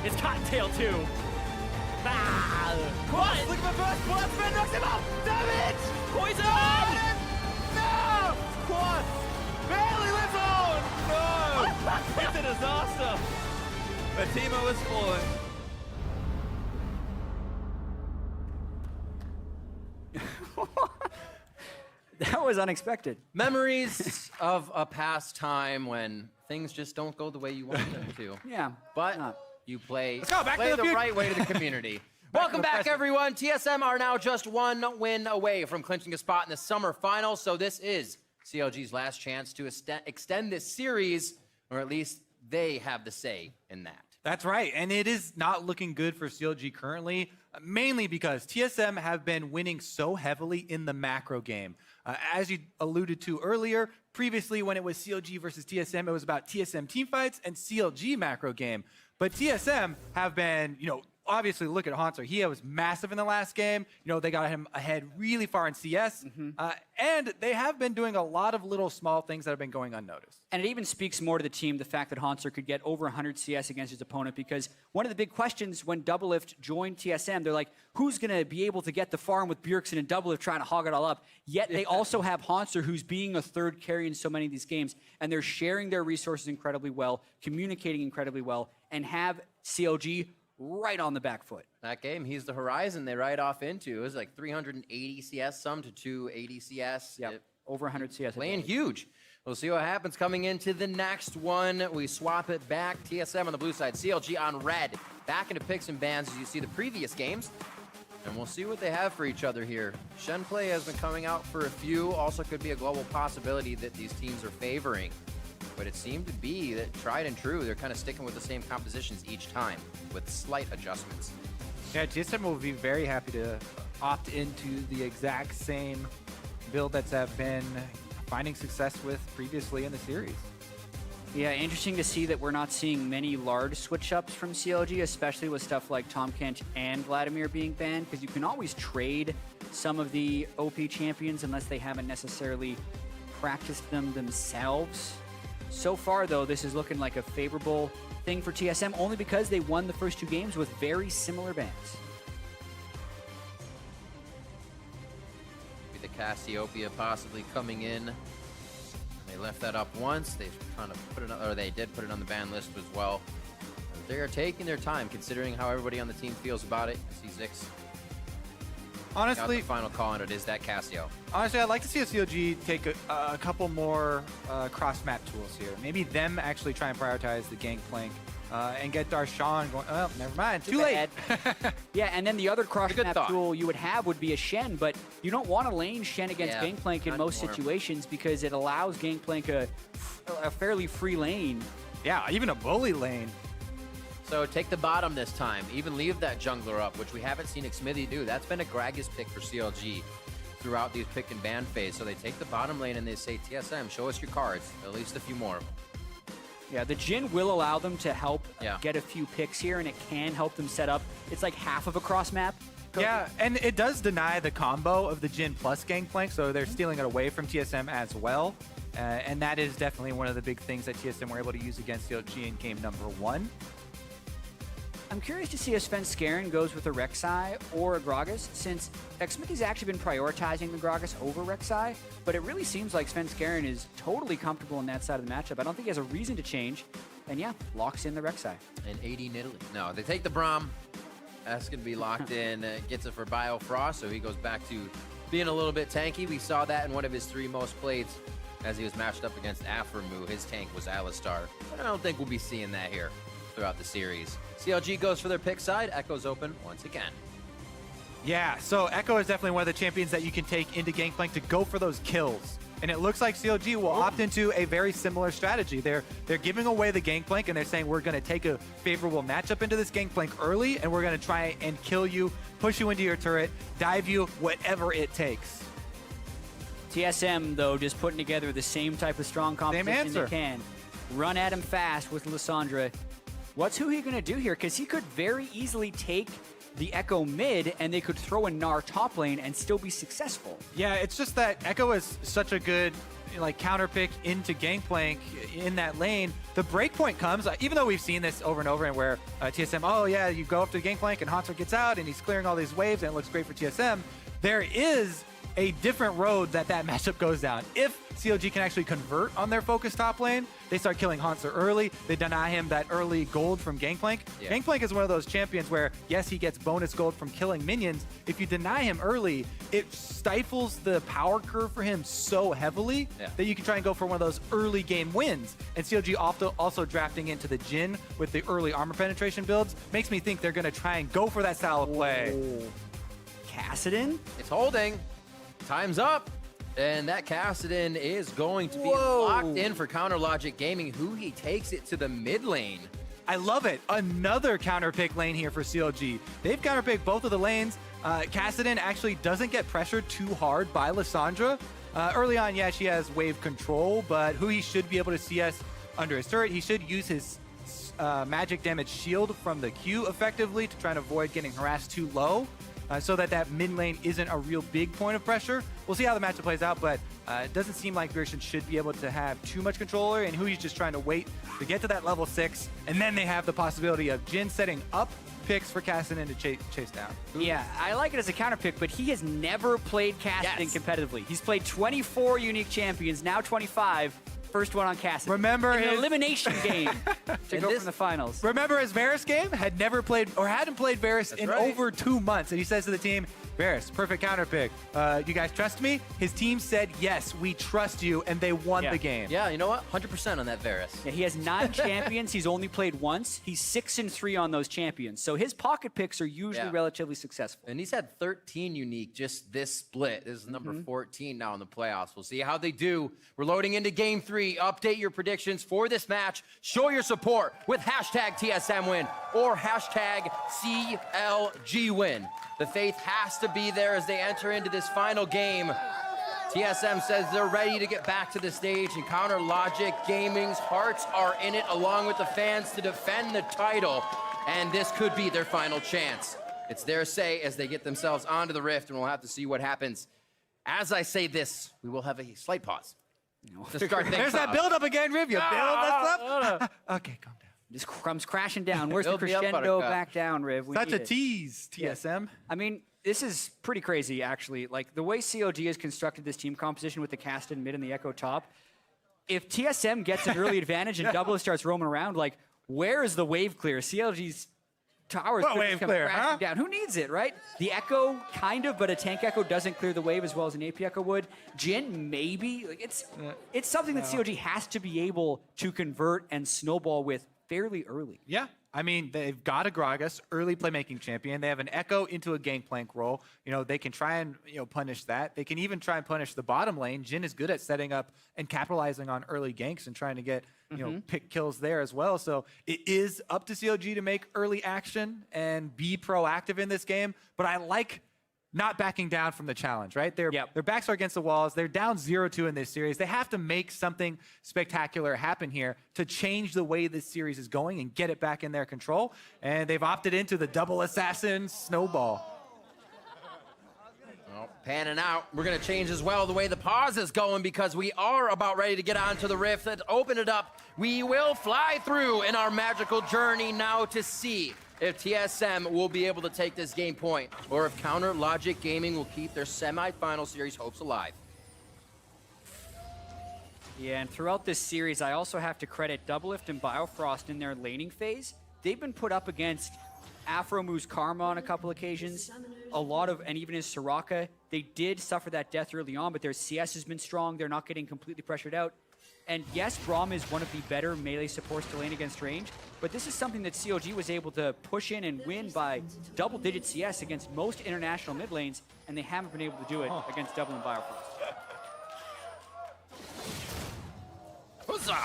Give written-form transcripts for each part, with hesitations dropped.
It's Cottontail too. Ah! What? Look at the first Quad spin, knocks him out! Damage! Poison! No! Quad barely lives on! No! It's a disaster! But Timo is falling. That was unexpected. Memories of a past time when things just don't go the way you want them to. Yeah. But you play, Let's go, back to play the the future. right way to the community. Welcome back, everyone. TSM are now just one win away from clinching a spot in the summer finals. So this is CLG's last chance to extend this series, or at least they have the say in that. That's right, and it is not looking good for CLG currently, mainly because TSM have been winning so heavily in the macro game. As you alluded to earlier, previously when it was CLG versus TSM, it was about TSM teamfights and CLG macro game. But TSM have been, obviously look at Haunter. He was massive in the last game. They got him ahead really far in CS. And they have been doing a lot of little small things that have been going unnoticed. And it even speaks more to the team, the fact that Haunter could get over 100 CS against his opponent, because one of the big questions when Doublelift joined TSM, they're like, who's going to be able to get the farm with Bjergsen and Doublelift trying to hog it all up? Yet they also have Haunter, who's being a third carry in so many of these games, and they're sharing their resources incredibly well, communicating incredibly well, and have CLG right on the back foot. That game, he's the horizon they ride off into. It was like 380 CS sum to 280 CS. Yep. Over 100 CS. Playing huge. We'll see what happens coming into the next one. We swap it back. TSM on the blue side, CLG on red. Back into picks and bans as you see the previous games. And we'll see what they have for each other here. Shenplay has been coming out for a few. Also could be a global possibility that these teams are favoring. But it seemed to be that tried and true, they're kind of sticking with the same compositions each time with slight adjustments. Yeah, TSM will be very happy to opt into the exact same build that's have been finding success with previously in the series. Yeah, interesting to see that we're not seeing many large switch-ups from CLG, especially with stuff like Tom Kent and Vladimir being banned, because you can always trade some of the OP champions unless they haven't necessarily practiced them themselves. So far, though, this is looking like a favorable thing for TSM, only because they won the first two games with very similar bans. The Cassiopeia possibly coming in. They left that up once. They kind of put it, or they did put it on the ban list as well. They are taking their time, considering how everybody on the team feels about it. I see Zix got Honestly, the final call on it. Is that Cassio? I'd like to see a CLG take a couple more cross-map tools here. Maybe them actually try and prioritize the Gangplank and get Darshan going. Oh, never mind. Too late. Yeah, and then the other Good cross-map thought. tool you would have would be a Shen, but you don't want to lane Shen against Yeah, Gangplank in not most anymore. situations because it allows Gangplank a fairly free lane. Yeah, even a bully lane. So take the bottom this time. Even leave that jungler up, which we haven't seen Xmithy do. That's been a Gragas pick for CLG throughout these pick and ban phase. So they take the bottom lane and they say, TSM, show us your cards. At least a few more. Yeah, the Jhin will allow them to help Yeah. get a few picks here, and it can help them set up. It's like half of a cross map. Yeah, and it does deny the combo of the Jhin plus Gangplank, so they're stealing it away from TSM as well. And that is definitely one of the big things that TSM were able to use against CLG in game number 1. I'm curious to see if Svenskeren goes with a Rek'Sai or a Gragas, since Xmithy's actually been prioritizing the Gragas over Rek'Sai, but it really seems like Svenskeren is totally comfortable in that side of the matchup. I don't think he has a reason to change, and yeah, locks in the Rek'Sai. And 80 in Italy. No, they take the Braum. That's going to be locked in. Gets it for Biofrost, so he goes back to being a little bit tanky. We saw that in one of his 3 most played as he was matched up against Aphromoo. His tank was Alistar. But I don't think we'll be seeing that here throughout the series. CLG goes for their pick side. Echo's open once again. Yeah, so Echo is definitely one of the champions that you can take into Gangplank to go for those kills. And it looks like CLG will opt into a very similar strategy. They're giving away the Gangplank, and they're saying we're going to take a favorable matchup into this Gangplank early, and we're going to try and kill you, push you into your turret, dive you, whatever it takes. TSM, though, just putting together the same type of strong competition answer. they can. Run at him fast with Lissandra. What's he going to do here? Because he could very easily take the Echo mid, and they could throw a Gnar top lane and still be successful. Yeah, it's just that Echo is such a good like counter pick into Gangplank in that lane, the breakpoint comes, even though we've seen this over and over and where TSM, oh yeah, you go up to Gangplank and Hansel gets out and he's clearing all these waves and it looks great for TSM. There is a different road that matchup goes down. If CLG can actually convert on their focus top lane, they start killing Hansel early. They deny him that early gold from Gangplank. Yeah. Gangplank is one of those champions where, yes, he gets bonus gold from killing minions. If you deny him early, it stifles the power curve for him so heavily that you can try and go for one of those early game wins. And CLG also drafting into the Jhin with the early armor penetration builds makes me think they're going to try and go for that style of play. Whoa. Kassadin? It's holding. Time's up. And that Kassadin is going to be locked in for Counter Logic Gaming, who he takes it to the mid lane. I love it. Another counter pick lane here for CLG. They've counter picked both of the lanes. Kassadin actually doesn't get pressured too hard by Lissandra. Early on, yeah, she has wave control, but who he should be able to CS under his turret, he should use his magic damage shield from the Q effectively to try and avoid getting harassed too low. So that mid lane isn't a real big point of pressure. We'll see how the matchup plays out, but it doesn't seem like Virtion should be able to have too much control, and Hui's just trying to wait to get to that level 6, and then they have the possibility of Jhin setting up picks for Kassadin to chase down. Yeah, I like it as a counter pick, but he has never played Kassadin competitively. He's played 24 unique champions, now 25. First one on Kassadin. Remember in his an elimination game to go from the finals. Remember his Varus game? Hadn't played Varus in over 2 months. And he says to the team, Varus, perfect counter pick. You guys trust me? His team said, yes, we trust you, and they won the game. Yeah, you know what? 100% on that Varus. Yeah, he has 9 champions. He's only played once. He's 6-3 on those champions. So his pocket picks are usually relatively successful. And he's had 13 unique just this split. This is number 14 now in the playoffs. We'll see how they do. We're loading into game 3. Update your predictions for this match. Show your support with hashtag TSMWin or hashtag CLGWin. The faith has to be there as they enter into this final game. TSM says they're ready to get back to the stage, and Counter Logic Gaming's hearts are in it along with the fans to defend the title, and this could be their final chance. It's their say as they get themselves onto the Rift, and we'll have to see what happens. As I say this, we will have a slight pause. To start things There's that build up again, Riv. You build us up. Okay, calm down. Just comes crashing down. Where's the Build me up, crescendo Buttercup. back down, Riv? We Such need a it. tease, TSM. I mean, this is pretty crazy, actually. Like, the way COG has constructed this team composition with the Kassadin mid and the Echo top, if TSM gets an early advantage and Double starts roaming around, like, where is the wave clear? CLG's towers What could wave just come clear, crashing huh? down. Who needs it, right? The Echo, kind of, but a tank Echo doesn't clear the wave as well as an AP Echo would. Jhin, maybe. Like, it's something that COG has to be able to convert and snowball with fairly early. Yeah. I mean, they've got a Gragas, early playmaking champion. They have an Echo into a Gangplank role. You know, they can try and, punish that. They can even try and punish the bottom lane. Jhin is good at setting up and capitalizing on early ganks and trying to get, pick kills there as well. So it is up to COG to make early action and be proactive in this game. But I like not backing down from the challenge, right? Their backs are against the walls. They're down 0-2 in this series. They have to make something spectacular happen here to change the way this series is going and get it back in their control. And they've opted into the double assassin snowball. Well, panning out. We're going to change as well the way the pause is going because we are about ready to get onto the Rift. Let's open it up. We will fly through in our magical journey now to see if TSM will be able to take this game point or if Counter Logic Gaming will keep their semi-final series hopes alive. Yeah, and throughout this series, I also have to credit Doublelift and Biofrost in their laning phase. They've been put up against Afromu's Karma on a couple occasions, and even his Soraka. They did suffer that death early on, but their CS has been strong. They're not getting completely pressured out. And yes, Braum is one of the better melee supports to lane against range, but this is something that COG was able to push in and win by double-digit CS against most international mid lanes, and they haven't been able to do it against Double and Biofrost. Huzzah!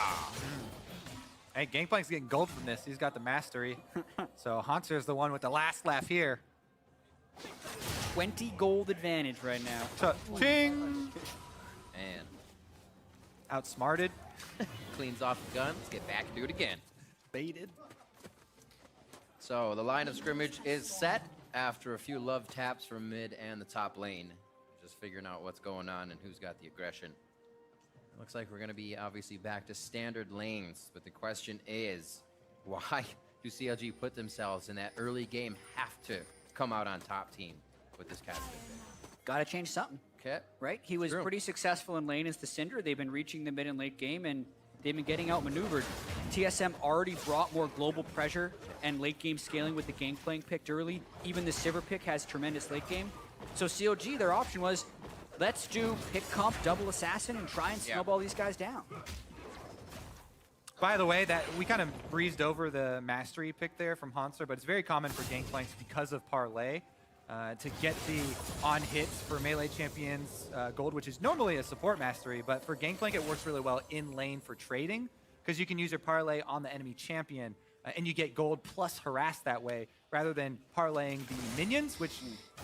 Hey, Gangplank's getting gold from this. He's got the mastery. So Hansar's the one with the last laugh here. 20 gold advantage right now. Ching! And Outsmarted. cleans off the gun. Let's get back and do it again. Baited. So the line of scrimmage is set after a few love taps from mid and the top lane. Just figuring out what's going on and who's got the aggression. Looks like we're going to be obviously back to standard lanes, but the question is, why do CLG put themselves in that early game have to come out on top team with this Cassidy? Got to change something. Okay. Right? He was True. pretty successful in lane as the Cinder. They've been reaching the mid and late game, and they've been getting outmaneuvered. TSM already brought more global pressure and late game scaling with the Gangplank picked early. Even the Sivir pick has tremendous late game. So CLG, their option was, let's do pick comp, double assassin, and try and snowball these guys down. By the way, that we kind of breezed over the mastery pick there from Hanser, but it's very common for Gangplanks because of parlay to get the on hits for melee champions gold, which is normally a support mastery, but for Gangplank it works really well in lane for trading because you can use your parlay on the enemy champion and you get gold plus harass that way rather than parlaying the minions, which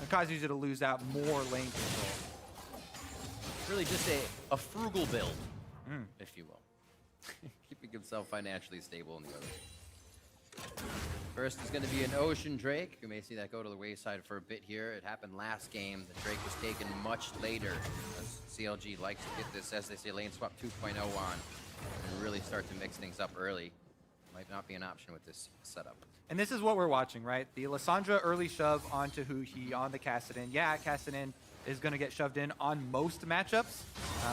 causes you to lose out more lane control. Really just a frugal build, if you will. Keeping himself financially stable in the other. First is going to be an Ocean Drake. You may see that go to the wayside for a bit here. It happened last game. The Drake was taken much later. As CLG likes to get this, as they say, lane swap 2.0 on and really start to mix things up early. Might not be an option with this setup. And this is what we're watching, right? The Lissandra early shove onto Huhi on the Kassadin. Yeah, Kassadin is going to get shoved in on most matchups,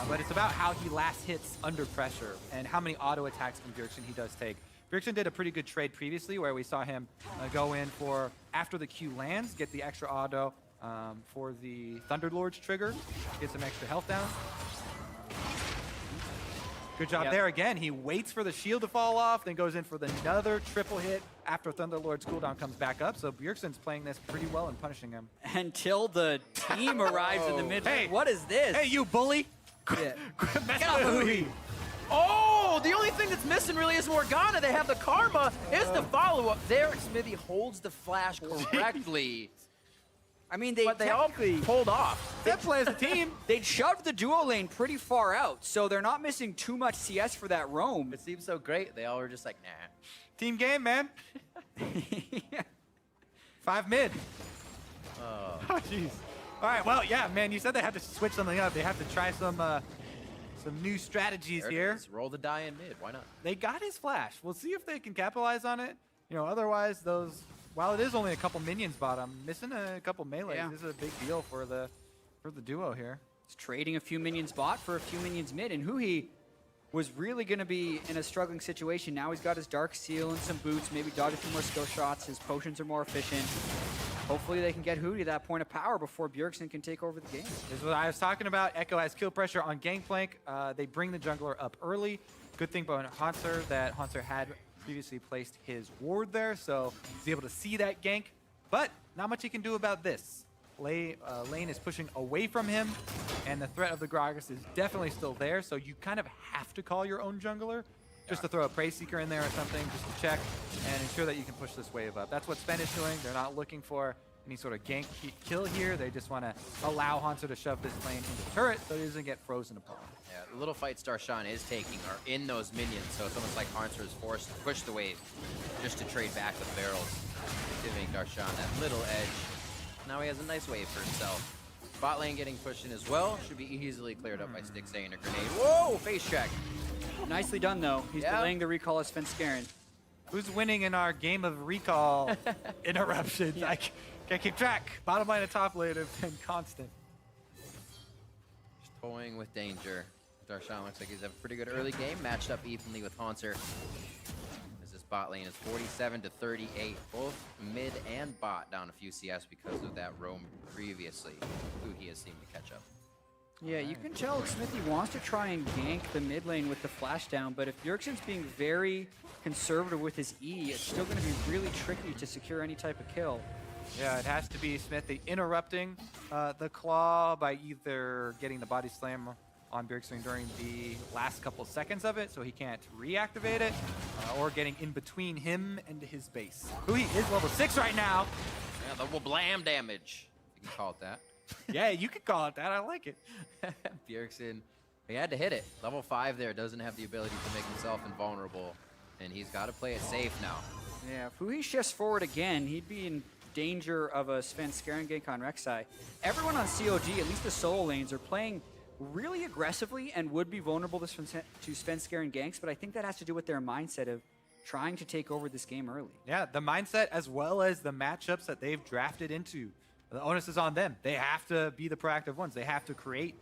but it's about how he last hits under pressure and how many auto attacks from Bjergsen he does take. Bjergsen did a pretty good trade previously where we saw him go in for, after the Q lands, get the extra auto for the Thunderlord's trigger, get some extra health down. Good job there again. He waits for the shield to fall off, then goes in for another triple hit after Thunderlord's cooldown comes back up. So Bjergsen's playing this pretty well and punishing him. Until the team arrives in the mid lane. Hey. What is this? Hey, you bully! Yeah. Get off of Huhi! Oh, the only thing that's missing really is Morgana. They have the Karma. Is the follow-up there. Smithy holds the flash correctly. I mean, they all technically pulled off. That plays the team. they'd shoved the duo lane pretty far out, so they're not missing too much CS for that roam. It seems so great. They all were just like, nah. Team game, man. 5 mid. Oh. Oh, jeez. All right, well, yeah, man, you said they had to switch something up. They have to try some new strategies There it here. is. Roll the die in mid. Why not? They got his flash. We'll see if they can capitalize on it. You know, otherwise, those, while it is only a couple minions bottom, missing a couple melees. Yeah. This is a big deal for the duo here. He's trading a few minions bot for a few minions mid, and Huhi was really going to be in a struggling situation. Now he's got his Dark Seal and some boots, maybe dodge a few more skill shots. His potions are more efficient. Hopefully they can get Huhi to that point of power before Bjergsen can take over the game. This is what I was talking about. Echo has kill pressure on Gangplank. They bring the jungler up early. Good thing about Hanser that Hanser had previously placed his ward there, so he's able to see that gank. But not much he can do about this. Lane is pushing away from him, and the threat of the Gragas is definitely still there, so you kind of have to call your own jungler just to throw a Prey Seeker in there or something, just to check and ensure that you can push this wave up. That's what Sven is doing. They're not looking for any sort of gank kill here. They just want to allow Hanser to shove this lane into turret so he doesn't get frozen upon. Yeah, the little fights Darshan is taking are in those minions, so it's almost like Hanser is forced to push the wave just to trade back the barrels, giving Darshan that little edge. Now he has a nice wave for himself. Bot lane getting pushed in as well. Should be easily cleared up by Stixay and a grenade. Whoa, face check. Nicely done, though. He's delaying the recall of Sven Skaren. Who's winning in our game of recall interruptions? I can't keep track. Bottom lane and top lane have been constant. Just toying with danger. Darshan looks like he's having a pretty good early game, matched up evenly with Hanser. As this bot lane is 47-38. Both mid and bot down a few CS because of that roam previously, who he has seemed to catch up. Yeah, you can tell Smithy wants to try and gank the mid lane with the flash down, but if Bjergsen's being very conservative with his E, it's still going to be really tricky to secure any type of kill. Yeah, it has to be Smithy interrupting the claw by either getting the body slam on Bjergsen during the last couple seconds of it so he can't reactivate it, or getting in between him and his base. Huhi is level 6 right now. Yeah, the blam damage, if you can call it that. Yeah, you could call it that. I like it. Bjergsen, he had to hit it. Level 5 there, doesn't have the ability to make himself invulnerable, and he's got to play it safe now. Yeah, if Huhi shifts forward again, he'd be in danger of a Sven Skaren gank on Rek'Sai. Everyone on COG, at least the solo lanes, are playing really aggressively and would be vulnerable to Svenskeren and ganks, but I think that has to do with their mindset of trying to take over this game early. Yeah, the mindset as well as the matchups that they've drafted into. The onus is on them. They have to be the proactive ones. They have to create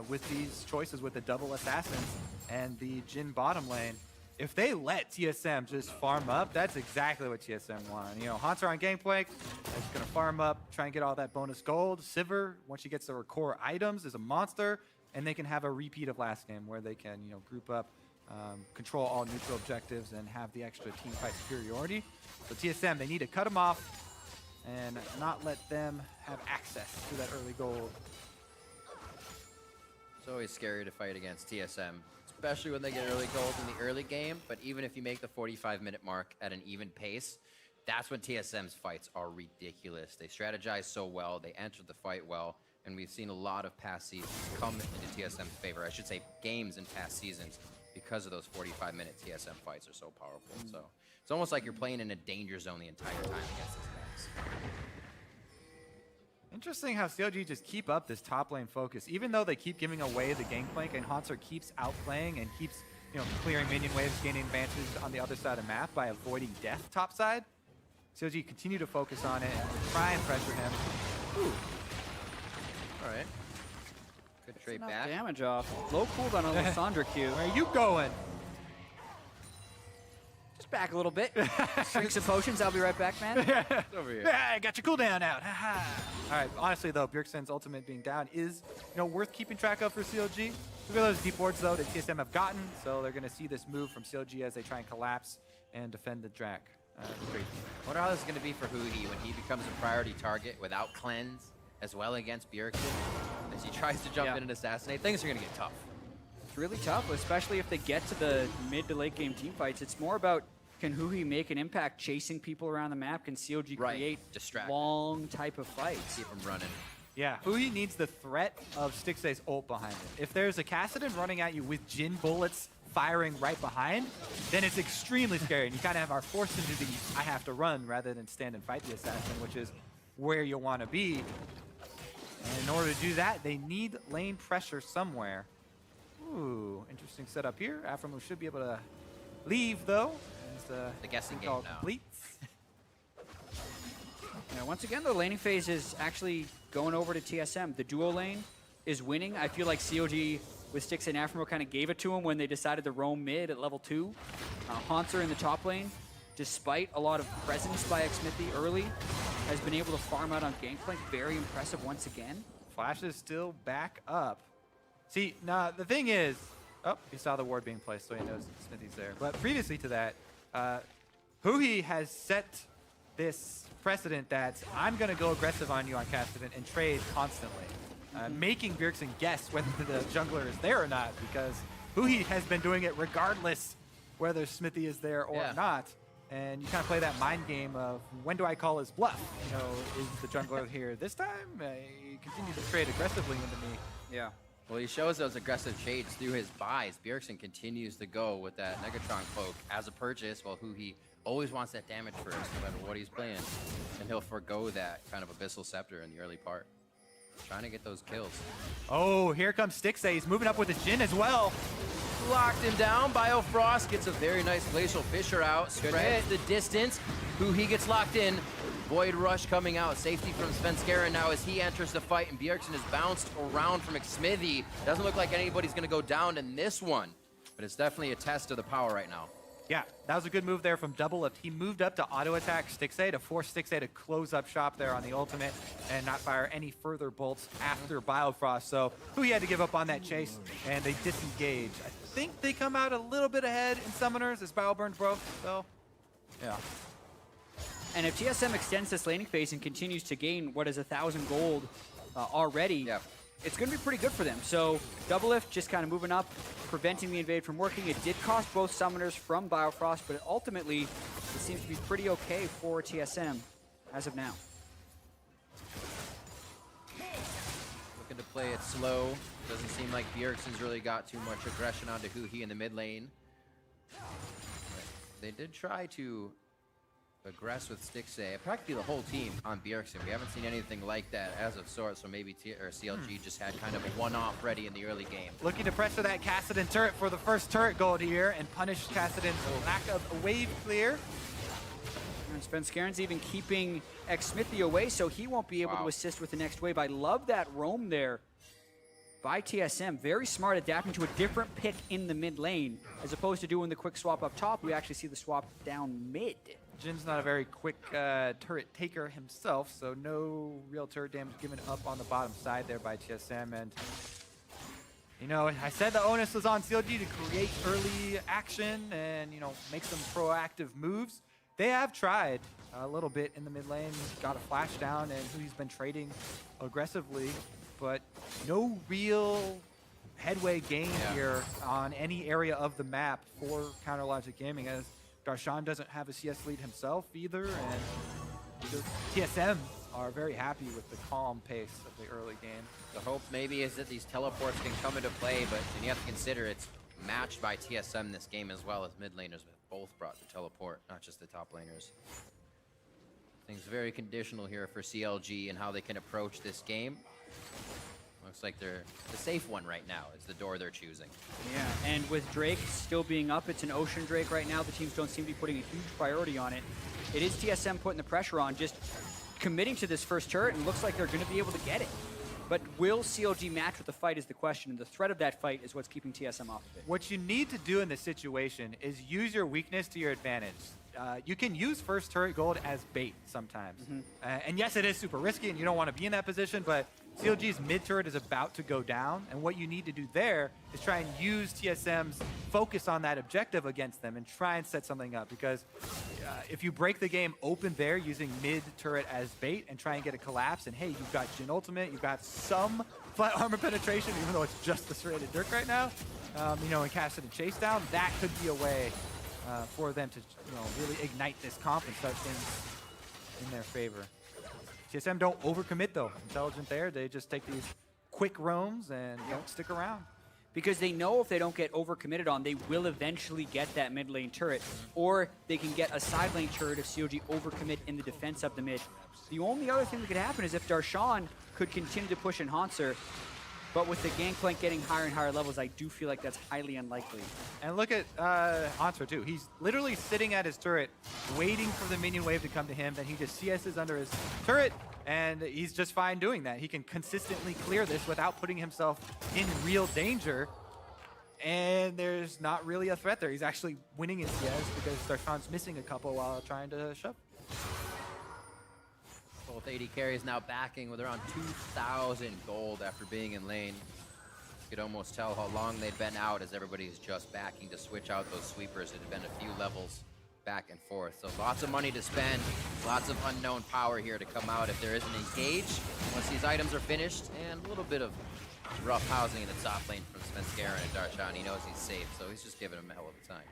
with these choices with the double assassins and the Jhin bottom lane. If they let TSM just farm up, that's exactly what TSM want. You know, Haunter on Gangplank is going to farm up, try and get all that bonus gold. Sivir, once she gets their core items, is a monster, and they can have a repeat of last game where they can, you know, group up, control all neutral objectives, and have the extra team fight superiority. So TSM, they need to cut them off and not let them have access to that early gold. It's always scary to fight against TSM, especially when they get early gold in the early game. But even if you make the 45-minute mark at an even pace, that's when TSM's fights are ridiculous. They strategize so well, they enter the fight well, and we've seen a lot of past seasons come into TSM's favor. I should say games in past seasons because of those 45-minute TSM fights are so powerful. So it's almost like you're playing in a danger zone the entire time against these guys. Interesting how CLG just keep up this top lane focus. Even though they keep giving away the Gangplank and Haunter keeps outplaying and keeps, you know, clearing minion waves, gaining advantages on the other side of the map by avoiding death top side. CLG continue to focus on it and try and pressure him. Ooh. All right. Good trade Enough back. damage off. Low cooldown on Lissandra Q. Where are you going? Just back a little bit. Drink some potions. I'll be right back, man. Over here. Yeah, I got your cooldown out. All right, honestly though, Bjergsen's ultimate being down is, you know, worth keeping track of for CLG. Look at those deep wards though that TSM have gotten, so they're gonna see this move from CLG as they try and collapse and defend the Drac. Great. Wonder how this is going to be for Huhi when he becomes a priority target without cleanse, as well against Bjergsen. As he tries to jump in and assassinate, things are going to get tough. It's really tough, especially if they get to the mid to late game team fights. It's more about, can Huhi make an impact chasing people around the map? Can CLG create long type of fights? Keep him running. Yeah, Huhi needs the threat of Stixxay's ult behind him. If there's a Kassadin running at you with Jhin bullets firing right behind, then it's extremely scary. And you kind of are forced into the I have to run rather than stand and fight the assassin, which is where you want to be. And in order to do that, they need lane pressure somewhere. Ooh, interesting setup here. Aframu should be able to leave though. The guessing game now. Complete. Yeah, once again, the laning phase is actually going over to TSM. The duo lane is winning. I feel like COG with Stixxay and Aframu kind of gave it to him when they decided to roam mid at level 2. Haunter in the top lane, despite a lot of presence by Xmithy early, has been able to farm out on Gangplank. Very impressive once again. Flash is still back up. See, now the thing is, oh, he saw the ward being placed, so he knows Smithy's there. But previously to that, Huhi has set this precedent that I'm going to go aggressive on you on Kassadin and trade constantly. Making Bjergsen guess whether the jungler is there or not, because Huhi has been doing it regardless whether Smithy is there or not. And you kind of play that mind game of, when do I call his bluff? You know, is the jungler here this time? He continues to trade aggressively into me. Yeah. Well, he shows those aggressive shades through his buys. Bjergsen continues to go with that Negatron cloak as a purchase, while Huhi always wants that damage first, no matter what he's playing. And he'll forego that kind of Abyssal Scepter in the early part. Trying to get those kills. Oh, here comes Stixxay. He's moving up with the Jhin as well. Locked him down. Biofrost gets a very nice Glacial Fissure out. Spreads the distance. Huhi gets locked in. Void Rush coming out. Safety from Svenskeren now as he enters the fight, and Bjergsen is bounced around from Xmithy. Doesn't look like anybody's going to go down in this one, but it's definitely a test of the power right now. Yeah, that was a good move there from Doublelift. He moved up to auto-attack Stixxay to force Stixxay to close up shop there on the ultimate and not fire any further bolts after Biofrost. So Huhi had to give up on that chase, and they disengage. I think they come out a little bit ahead in Summoners as Bioburn broke, so yeah. And if TSM extends this laning phase and continues to gain what is 1,000 gold already, it's going to be pretty good for them. So Doublelift just kind of moving up, preventing the invade from working. It did cost both Summoners from Biofrost, but ultimately it seems to be pretty okay for TSM as of now. Looking to play it slow. Doesn't seem like Bjergsen's really got too much aggression onto Huhi in the mid lane. They did try to aggress with Stixxay. Practically the whole team on Bjergsen. We haven't seen anything like that as of sort, so maybe CLG just had kind of a one-off ready in the early game. Looking to pressure that Kassadin turret for the first turret gold here and punish Kassadin's lack of a wave clear. And Spenskaren's even keeping Xsmithy away, so he won't be able to assist with the next wave. I love that roam there by TSM. Very smart, adapting to a different pick in the mid lane. As opposed to doing the quick swap up top, we actually see the swap down mid. Jin's not a very quick turret taker himself, so no real turret damage given up on the bottom side there by TSM. And, you know, I said the onus was on CLG to create early action and, you know, make some proactive moves. They have tried a little bit in the mid lane, got a flash down, and he's been trading aggressively, but no real headway gained here on any area of the map for Counter Logic Gaming, as Darshan doesn't have a CS lead himself either, and TSM are very happy with the calm pace of the early game. The hope maybe is that these teleports can come into play, but you have to consider it's matched by TSM this game as well, as mid laners both brought the teleport, not just the top laners. Things very conditional here for CLG and how they can approach this game. Looks like they're the safe one right now is the door they're choosing. Yeah, and with Drake still being up, it's an Ocean Drake right now. The teams don't seem to be putting a huge priority on it. It is TSM putting the pressure on, just committing to this first turret, and looks like they're going to be able to get it. But will CLG match with the fight is the question, and the threat of that fight is what's keeping TSM off of it. What you need to do in this situation is use your weakness to your advantage. You can use first turret gold as bait sometimes. And yes, it is super risky and you don't want to be in that position, but CLG's mid turret is about to go down, and what you need to do there is try and use TSM's focus on that objective against them and try and set something up, because if you break the game open there using mid turret as bait and try and get a collapse, and hey, you've got Jhin ultimate, you've got some flat armor penetration, even though it's just the serrated Dirk right now, you know, and cast it and chase down, that could be a way for them to, you know, really ignite this comp and start things in their favor. TSM don't overcommit though. Intelligent there. They just take these quick roams and don't stick around. Because they know if they don't get overcommitted on, they will eventually get that mid lane turret. Or they can get a side lane turret if CLG overcommit in the defense of the mid. The only other thing that could happen is if Darshan could continue to push Enhancer. But with the Gangplank getting higher and higher levels, I do feel like that's highly unlikely. And look at Hanser too. He's literally sitting at his turret, waiting for the minion wave to come to him. Then he just CS's under his turret, and he's just fine doing that. He can consistently clear this without putting himself in real danger. And there's not really a threat there. He's actually winning in CS because Darshan's missing a couple while trying to shove. Both AD carries now backing with around 2,000 gold after being in lane. You could almost tell how long they'd been out as everybody's just backing to switch out those sweepers. It had been a few levels back and forth. So lots of money to spend, lots of unknown power here to come out if there isn't engage once these items are finished, and a little bit of rough housing in the top lane from Spenskaren and Darshan. He knows he's safe, so he's just giving him a hell of a time.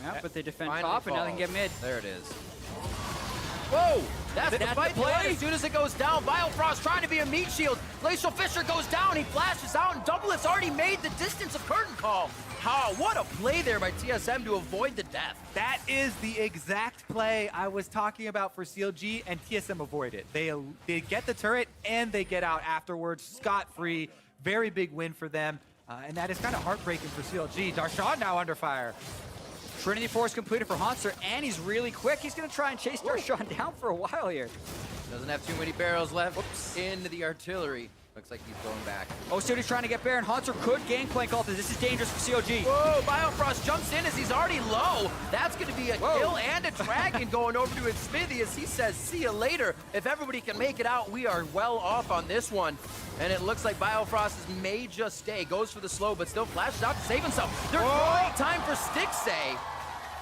Yeah, but they defend Finally top and now they can get mid. There it is. Whoa! That's the fight play. As soon as it goes down, Biofrost trying to be a meat shield. Glacial Fisher goes down, he flashes out, and Doublelift's already made the distance of Curtain Call. How? What a play there by TSM to avoid the death. That is the exact play I was talking about for CLG, and TSM avoid it. They get the turret, and they get out afterwards, scot-free. Very big win for them, and that is kind of heartbreaking for CLG. Darshan now under fire. Trinity Force completed for Hanser, and he's really quick. He's going to try and chase Darshan down for a while here. Doesn't have too many barrels left. Into the artillery. Looks like he's going back. Oh, Studi's trying to get Baron. Hanser could Gangplank ult. This is dangerous for CLG. Whoa, Biofrost jumps in as he's already low. That's going to be a kill and a dragon going over to his Smithy as he says, see you later. If everybody can make it out, we are well off on this one. And it looks like Biofrost may just stay. Goes for the slow, but still flashes out to save himself. They're throwing time for Stixxay.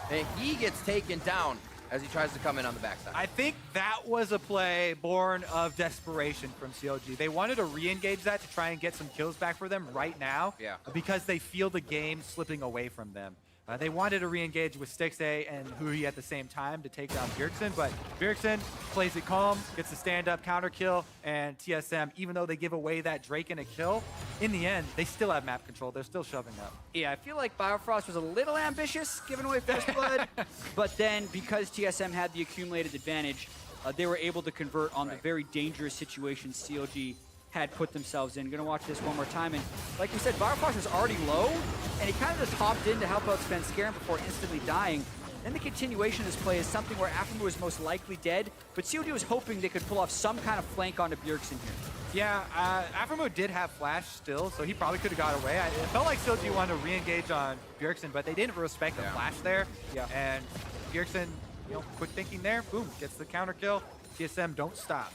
And he gets taken down as he tries to come in on the backside. I think that was a play born of desperation from CLG. They wanted to re-engage that to try and get some kills back for them right now, because they feel the game slipping away from them. They wanted to re-engage with Stixay and Hui at the same time to take down Bjergsen, but Bjergsen plays it calm, gets the stand-up counter kill, and TSM, even though they give away that Drake and a kill, in the end, they still have map control. They're still shoving up. Yeah, I feel like Biofrost was a little ambitious giving away First Blood, but then because TSM had the accumulated advantage, they were able to convert on the very dangerous situation CLG had put themselves in. Gonna watch this one more time, and like we said, Biofrost was already low, and he kind of just hopped in to help out Svenskeren before instantly dying. Then the continuation of this play is something where Aftermo was most likely dead, but CLG was hoping they could pull off some kind of flank onto Bjergsen here. Yeah, Aftermo did have flash still, so he probably could have got away. It felt like CLG wanted to re-engage on Bjergsen, but they didn't respect the flash there. Yeah. And Bjergsen, you know, quick thinking there, boom, gets the counter kill. TSM don't stop.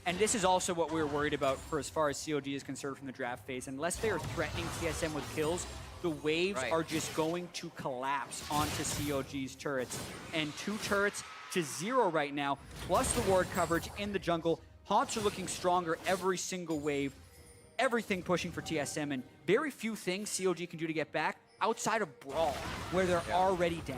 And this is also what we were worried about for as far as COG is concerned from the draft phase. Unless they are threatening TSM with kills, the waves are just going to collapse onto COG's turrets. And 2 turrets to 0 right now, plus the ward coverage in the jungle. Haunts are looking stronger every single wave. Everything pushing for TSM, and very few things COG can do to get back outside of Brawl, where they're already down.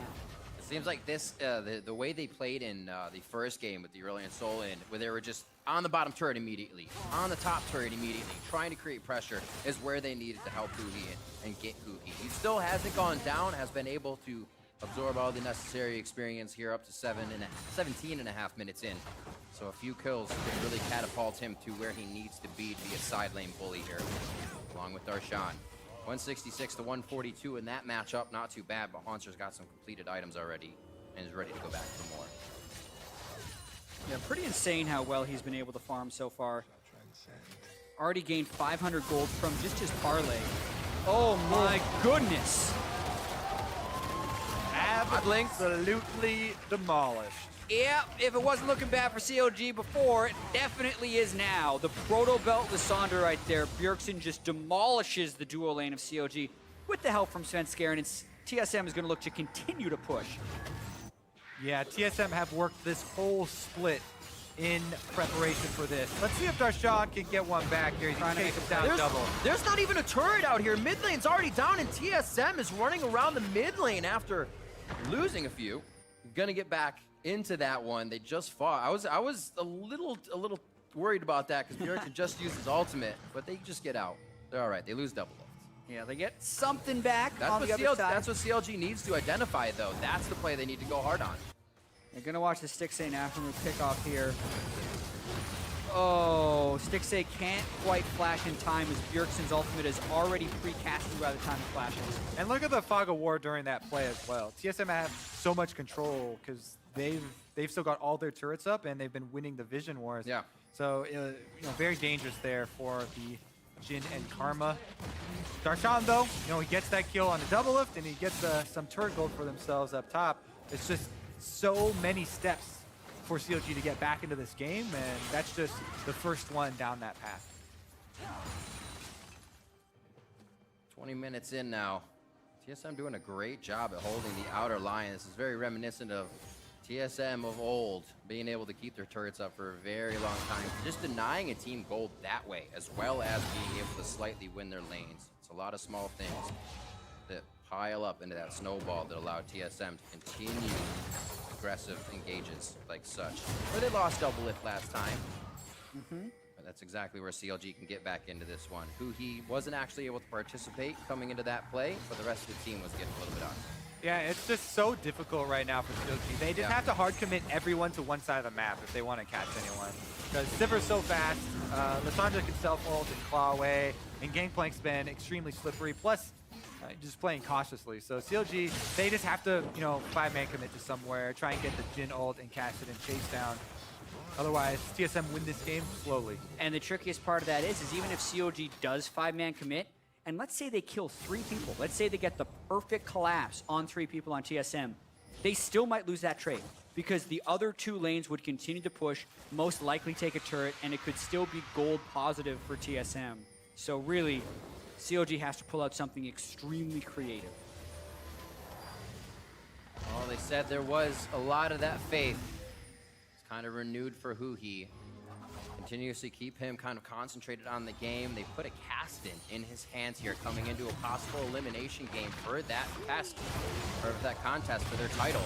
It seems like this, the way they played in the first game with the early and Soul in, where they were just on the bottom turret immediately, on the top turret immediately, trying to create pressure, is where they needed to help Huhi and get Huhi. He still hasn't gone down, has been able to absorb all the necessary experience here up to 17 and a half minutes in. So a few kills can really catapult him to where he needs to be a side lane bully here, along with Darshan. 166 to 142 in that matchup, not too bad, but Haunter's got some completed items already and is ready to go back for more. Yeah, pretty insane how well he's been able to farm so far. Already gained 500 gold from just his parlay. Oh my goodness! Absolutely demolished. Yeah, if it wasn't looking bad for COG before, it definitely is now. The Proto Belt Lysandra right there. Bjergsen just demolishes the duo lane of COG with the help from Svenskeren, and TSM is going to look to continue to push. Yeah, TSM have worked this whole split in preparation for this. Let's see if Darshan can get one back here. He's trying to make him down double. There's not even a turret out here. Mid lane's already down, and TSM is running around the mid lane after losing a few. Gonna get back into that one. They just fought. I was a little worried about that because Bjergsen just used his ultimate, but they just get out. They're all right. They lose double lift. Yeah, they get something back on the other side. That's what CLG needs to identify, though. That's the play they need to go hard on. They're going to watch the Stixay now from the pick-off here. Oh, Stixay can't quite flash in time as Bjergsen's ultimate is already pre-casted by the time it flashes. And look at the fog of war during that play as well. TSM have so much control because they've still got all their turrets up and they've been winning the vision wars. Yeah. So you know, very dangerous there for the Jhin and Karma. Darshan though, you know, he gets that kill on the double lift and he gets some turret gold for themselves up top. It's just so many steps for CLG to get back into this game, and that's just the first one down that path. 20 minutes in now. TSM doing a great job at holding the outer line. This is very reminiscent of TSM of old, being able to keep their turrets up for a very long time. Just denying a team gold that way, as well as being able to slightly win their lanes. It's a lot of small things that pile up into that snowball that allow TSM to continue aggressive engages like such. Where they lost double lift last time. But that's exactly where CLG can get back into this one. He wasn't actually able to participate coming into that play, but the rest of the team was getting a little bit on. Yeah, it's just so difficult right now for CLG. They just have to hard commit everyone to one side of the map if they want to catch anyone. Because Sivir's so fast, Lysandra can self-ult and claw away, and Gangplank's been extremely slippery, plus just playing cautiously. So CLG, they just have to, you know, 5-man commit to somewhere, try and get the Jhin ult and cast it and chase down. Otherwise, TSM win this game slowly. And the trickiest part of that is even if COG does 5-man commit, and let's say they kill 3 people, let's say they get the perfect collapse on 3 people on TSM, they still might lose that trade because the other 2 lanes would continue to push, most likely take a turret, and it could still be gold positive for TSM. So really, COG has to pull out something extremely creative. Well, they said there was a lot of that faith. It's kind of renewed for Huhi. continuously keep him kind of concentrated on the game. They put a cast in his hands here coming into a possible elimination game for that test, or that contest for their title.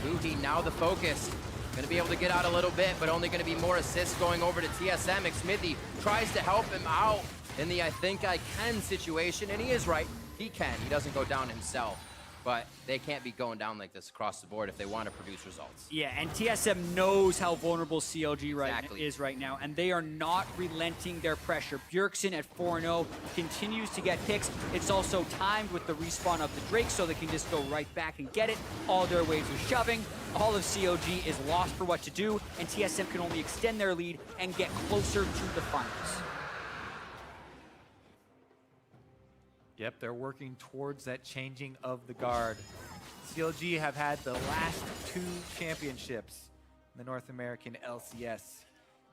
Luhi now the focus. Gonna be able to get out a little bit, but only gonna be more assists going over to TSM. Xmithy tries to help him out in the I think I can situation, and he is right. He can. He doesn't go down himself. But they can't be going down like this across the board if they want to produce results. Yeah, and TSM knows how vulnerable CLG Exactly. is right now, and they are not relenting their pressure. Bjergsen at 4-0 continues to get picks. It's also timed with the respawn of the Drake, so they can just go right back and get it. All their waves are shoving. All of CLG is lost for what to do, and TSM can only extend their lead and get closer to the finals. Yep, they're working towards that changing of the guard. CLG have had the last 2 championships in the North American LCS.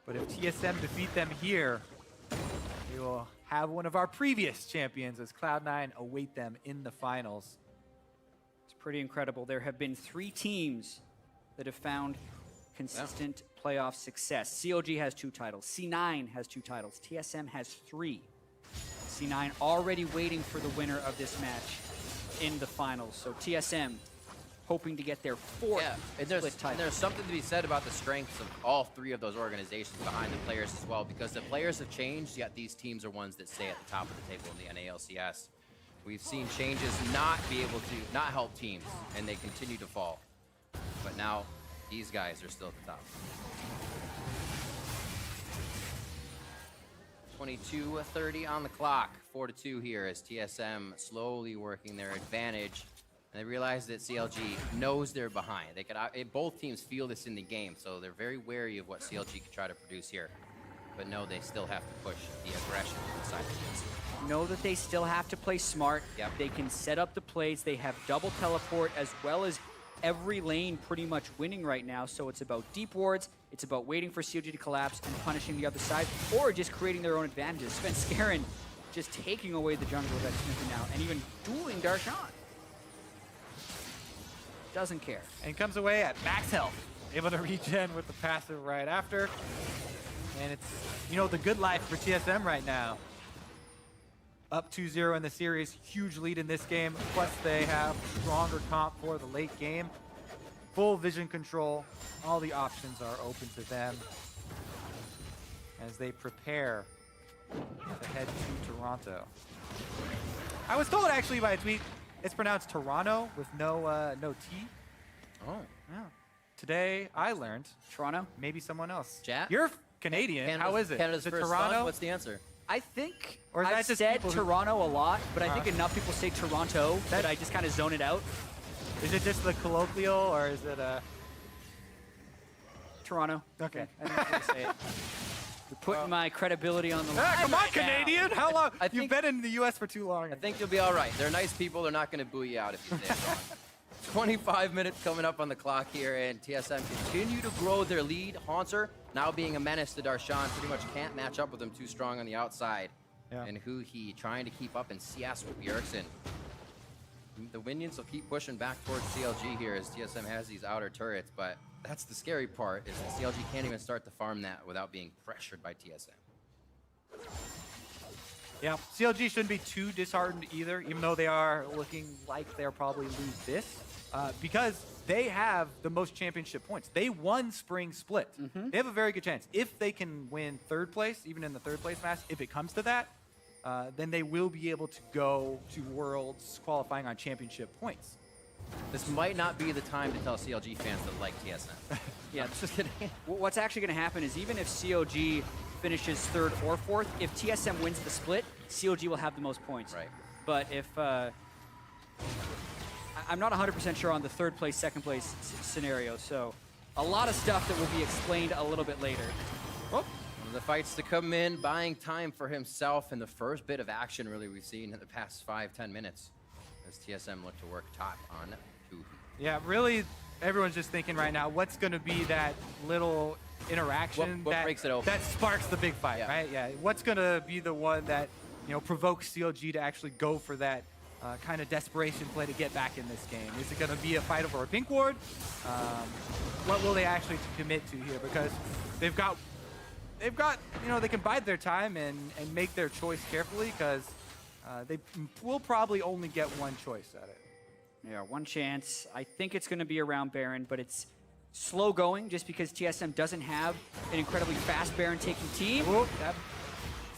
But if TSM defeat them here, we will have one of our previous champions as Cloud9 await them in the finals. It's pretty incredible. There have been 3 teams that have found consistent playoff success. CLG has 2 titles. C9 has 2 titles. TSM has 3. C9 already waiting for the winner of this match in the finals. So TSM hoping to get their 4th and split title. there's something to be said about the strengths of all 3 of those organizations behind the players as well, because the players have changed, yet these teams are ones that stay at the top of the table in the NALCS. We've seen changes not be able to not help teams, and they continue to fall. But now these guys are still at the top. 22:30 on the clock, 4-2 here as TSM slowly working their advantage. And they realize that CLG knows they're behind. They could, both teams feel this in the game, so they're very wary of what CLG could try to produce here. But no, they still have to push the aggression inside the game. Know that they still have to play smart. Yep. They can set up the plays. They have double teleport as well as every lane pretty much winning right now. So it's about deep wards. It's about waiting for CLG to collapse and punishing the other side, or just creating their own advantages. Sven just taking away the jungle that's Smithy now, and even dueling Darshan. Doesn't care. And comes away at max health. Able to regen with the passive right after. And it's, you know, the good life for TSM right now. Up 2-0 in the series, huge lead in this game. Plus they have stronger comp for the late game. Full vision control. All the options are open to them as they prepare to head to Toronto. I was told actually by a tweet, it's pronounced Toronto with no T. Oh. Yeah. Today I learned. Toronto? Maybe someone else. Chat? You're Canadian. How is it? Canada's Is it first Toronto? son? What's the answer? I think Or is that I've just said people who- Toronto a lot, but I think enough people say Toronto that I just kind of zone it out. Is it just the colloquial, or is it Toronto. Okay. I think I'm gonna say it. You're putting my credibility on the line. Ah, come on, right now. Canadian! How long? I You've think- been in the U.S. for too long. I think you'll be all right. They're nice people. They're not going to boo you out if you say it wrong. 25 minutes coming up on the clock here, and TSM continue to grow their lead. Haunter now being a menace to Darshan. Pretty much can't match up with him too strong on the outside. Yeah. And Huhi trying to keep up in CS with Bjergsen. The Minions will keep pushing back towards CLG here as TSM has these outer turrets, but that's the scary part, is that CLG can't even start to farm that without being pressured by TSM. Yeah, CLG shouldn't be too disheartened either, even though they are looking like they'll probably lose this, because they have the most championship points. They won Spring Split. They have a very good chance. If they can win 3rd place, even in the 3rd place match, if it comes to that, then they will be able to go to Worlds qualifying on championship points. This might not be the time to tell CLG fans that like TSM. Yeah, Just kidding. what's actually going to happen is even if CLG finishes 3rd or 4th, if TSM wins the split, CLG will have the most points. Right. But if I'm not 100% sure on the 3rd place, 2nd place scenario, so a lot of stuff that will be explained a little bit later. Well, one of the fights to come in, buying time for himself, and the first bit of action really we've seen in the past 5-10 minutes as TSM look to work top on Huhi. Yeah, really, everyone's just thinking right now, what's going to be that little interaction What breaks it open? that sparks the big fight, Yeah. right? Yeah, what's going to be the one that, you know, provokes CLG to actually go for that kind of desperation play to get back in this game? Is it going to be a fight over a pink ward? What will they actually commit to here? Because they've got they've got, they can bide their time and make their choice carefully because they will probably only get one choice at it. Yeah, one chance. I think it's going to be around Baron, but it's slow going just because TSM doesn't have an incredibly fast Baron taking team. Whoop, that's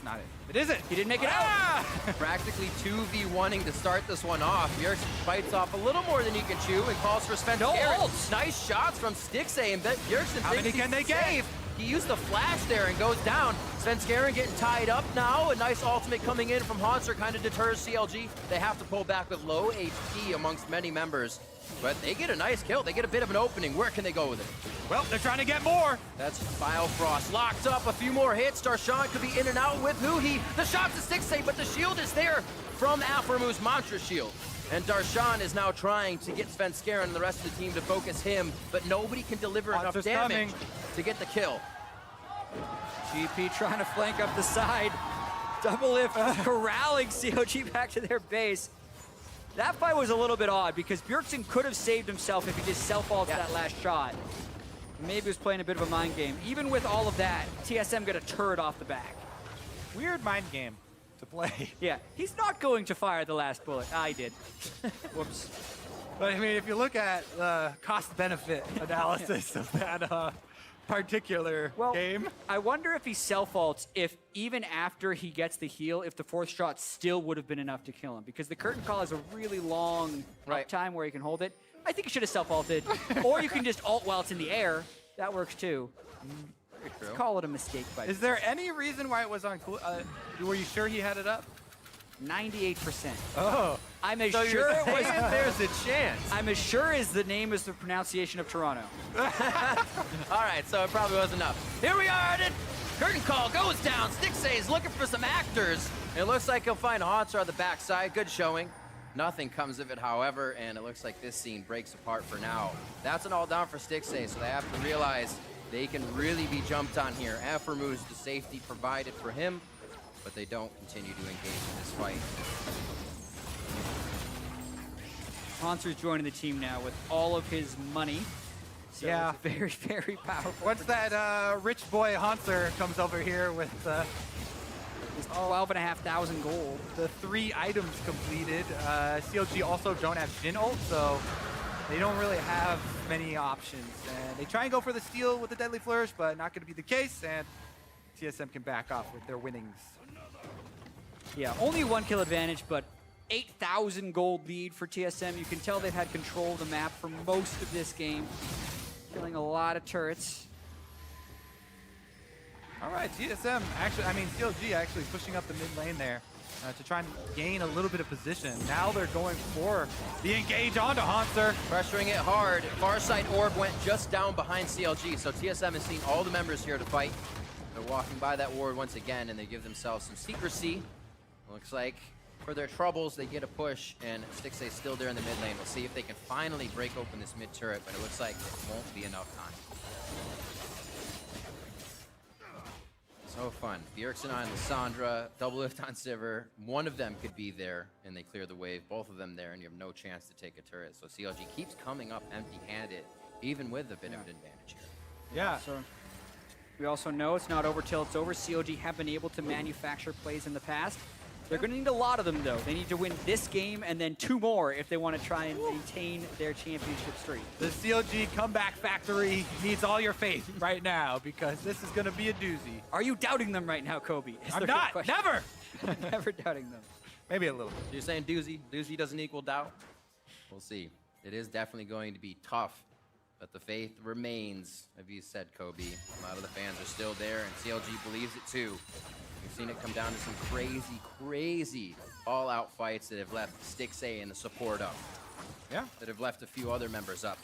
not it. It isn't. He didn't make it out. Practically 2v1ing to start this one off. Bjergsen bites off a little more than he can chew and calls for Sven. No Skaren. ults. Nice shots from Stixay, and Bjergsen How thinks many can he's they get? safe. He used the flash there and goes down. Sven Skaren getting tied up now. A nice ultimate coming in from Haunter kind of deters CLG. They have to pull back with low HP amongst many members. But they get a nice kill. They get a bit of an opening. Where can they go with it? Well, they're trying to get more. That's Biofrost locked up. A few more hits. Darshan could be in and out with Huhi. The shot to Stixay, but the shield is there from Aphromu's Mantra Shield. And Darshan is now trying to get Sven Skaren and the rest of the team to focus him, but nobody can deliver enough Haunter's damage coming. to get the kill. GP trying to flank up the side. Double lift corralling COG back to their base. That fight was a little bit odd because Bjergsen could have saved himself if he just self-ulted that last shot. Maybe he was playing a bit of a mind game. Even with all of that, TSM got a turret off the back. Weird mind game to play. Yeah, he's not going to fire the last bullet. Ah, he did. Whoops. But I mean, if you look at the cost-benefit analysis of that particular game. I wonder if he self-ults, if even after he gets the heal, if the fourth shot still would have been enough to kill him. Because the curtain call has a really long time where he can hold it. I think he should have self-ulted. Or you can just ult while it's in the air. That works too. Let's call it a mistake by Is there any reason why it was on cool? Were you sure he had it up? 98%. Oh. I'm as So sure you're it saying was, there's a chance. I'm as sure as the name is the pronunciation of Toronto. All right, so it probably wasn't enough. Here we are, the curtain call goes down. Stixay is looking for some actors. It looks like he'll find Haunter on the backside. Good showing. Nothing comes of it, however, and it looks like this scene breaks apart for now. That's an all down for Stixay, so they have to realize they can really be jumped on here. Aphromu's the safety provided for him, but they don't continue to engage in this fight. Haunter's joining the team now with all of his money. So Yeah. it's very, very powerful. Once that rich boy Haunter comes over here with It's 12,500 gold. the 3 items completed, CLG also don't have Jhin ult, so they don't really have many options. And they try and go for the steal with the Deadly Flourish, but not going to be the case, and TSM can back off with their winnings. Yeah, only 1 kill advantage, but 8,000 gold lead for TSM. You can tell they've had control of the map for most of this game. Killing a lot of turrets. All right, CLG actually pushing up the mid lane there to try and gain a little bit of position. Now they're going for the engage onto Haunter. Pressuring it hard. Farsight Orb went just down behind CLG, so TSM has seen all the members here to fight. They're walking by that ward once again, and they give themselves some secrecy. Looks like for their troubles, they get a push, and Stixay's still there in the mid lane. We'll see if they can finally break open this mid turret, but it looks like it won't be enough time. So fun. Bjergsen on Lissandra, double lift on Sivir. One of them could be there, and they clear the wave. Both of them there, and you have no chance to take a turret. So CLG keeps coming up empty-handed, even with a bit of an advantage here. Yeah. So we also know it's not over till it's over. COG have been able to manufacture plays in the past. They're going to need a lot of them, though. They need to win this game and then 2 more if they want to try and maintain their championship streak. The CLG comeback factory needs all your faith right now because this is going to be a doozy. Are you doubting them right now, Kobe? Is I'm the not. question. Never. Never doubting them. Maybe a little bit. So you're saying doozy? Doozy doesn't equal doubt? We'll see. It is definitely going to be tough, but the faith remains, as you said, Kobe. A lot of the fans are still there, and CLG believes it too. We've seen it come down to some crazy, crazy all-out fights that have left Stixay and the support up. Yeah. That have left a few other members up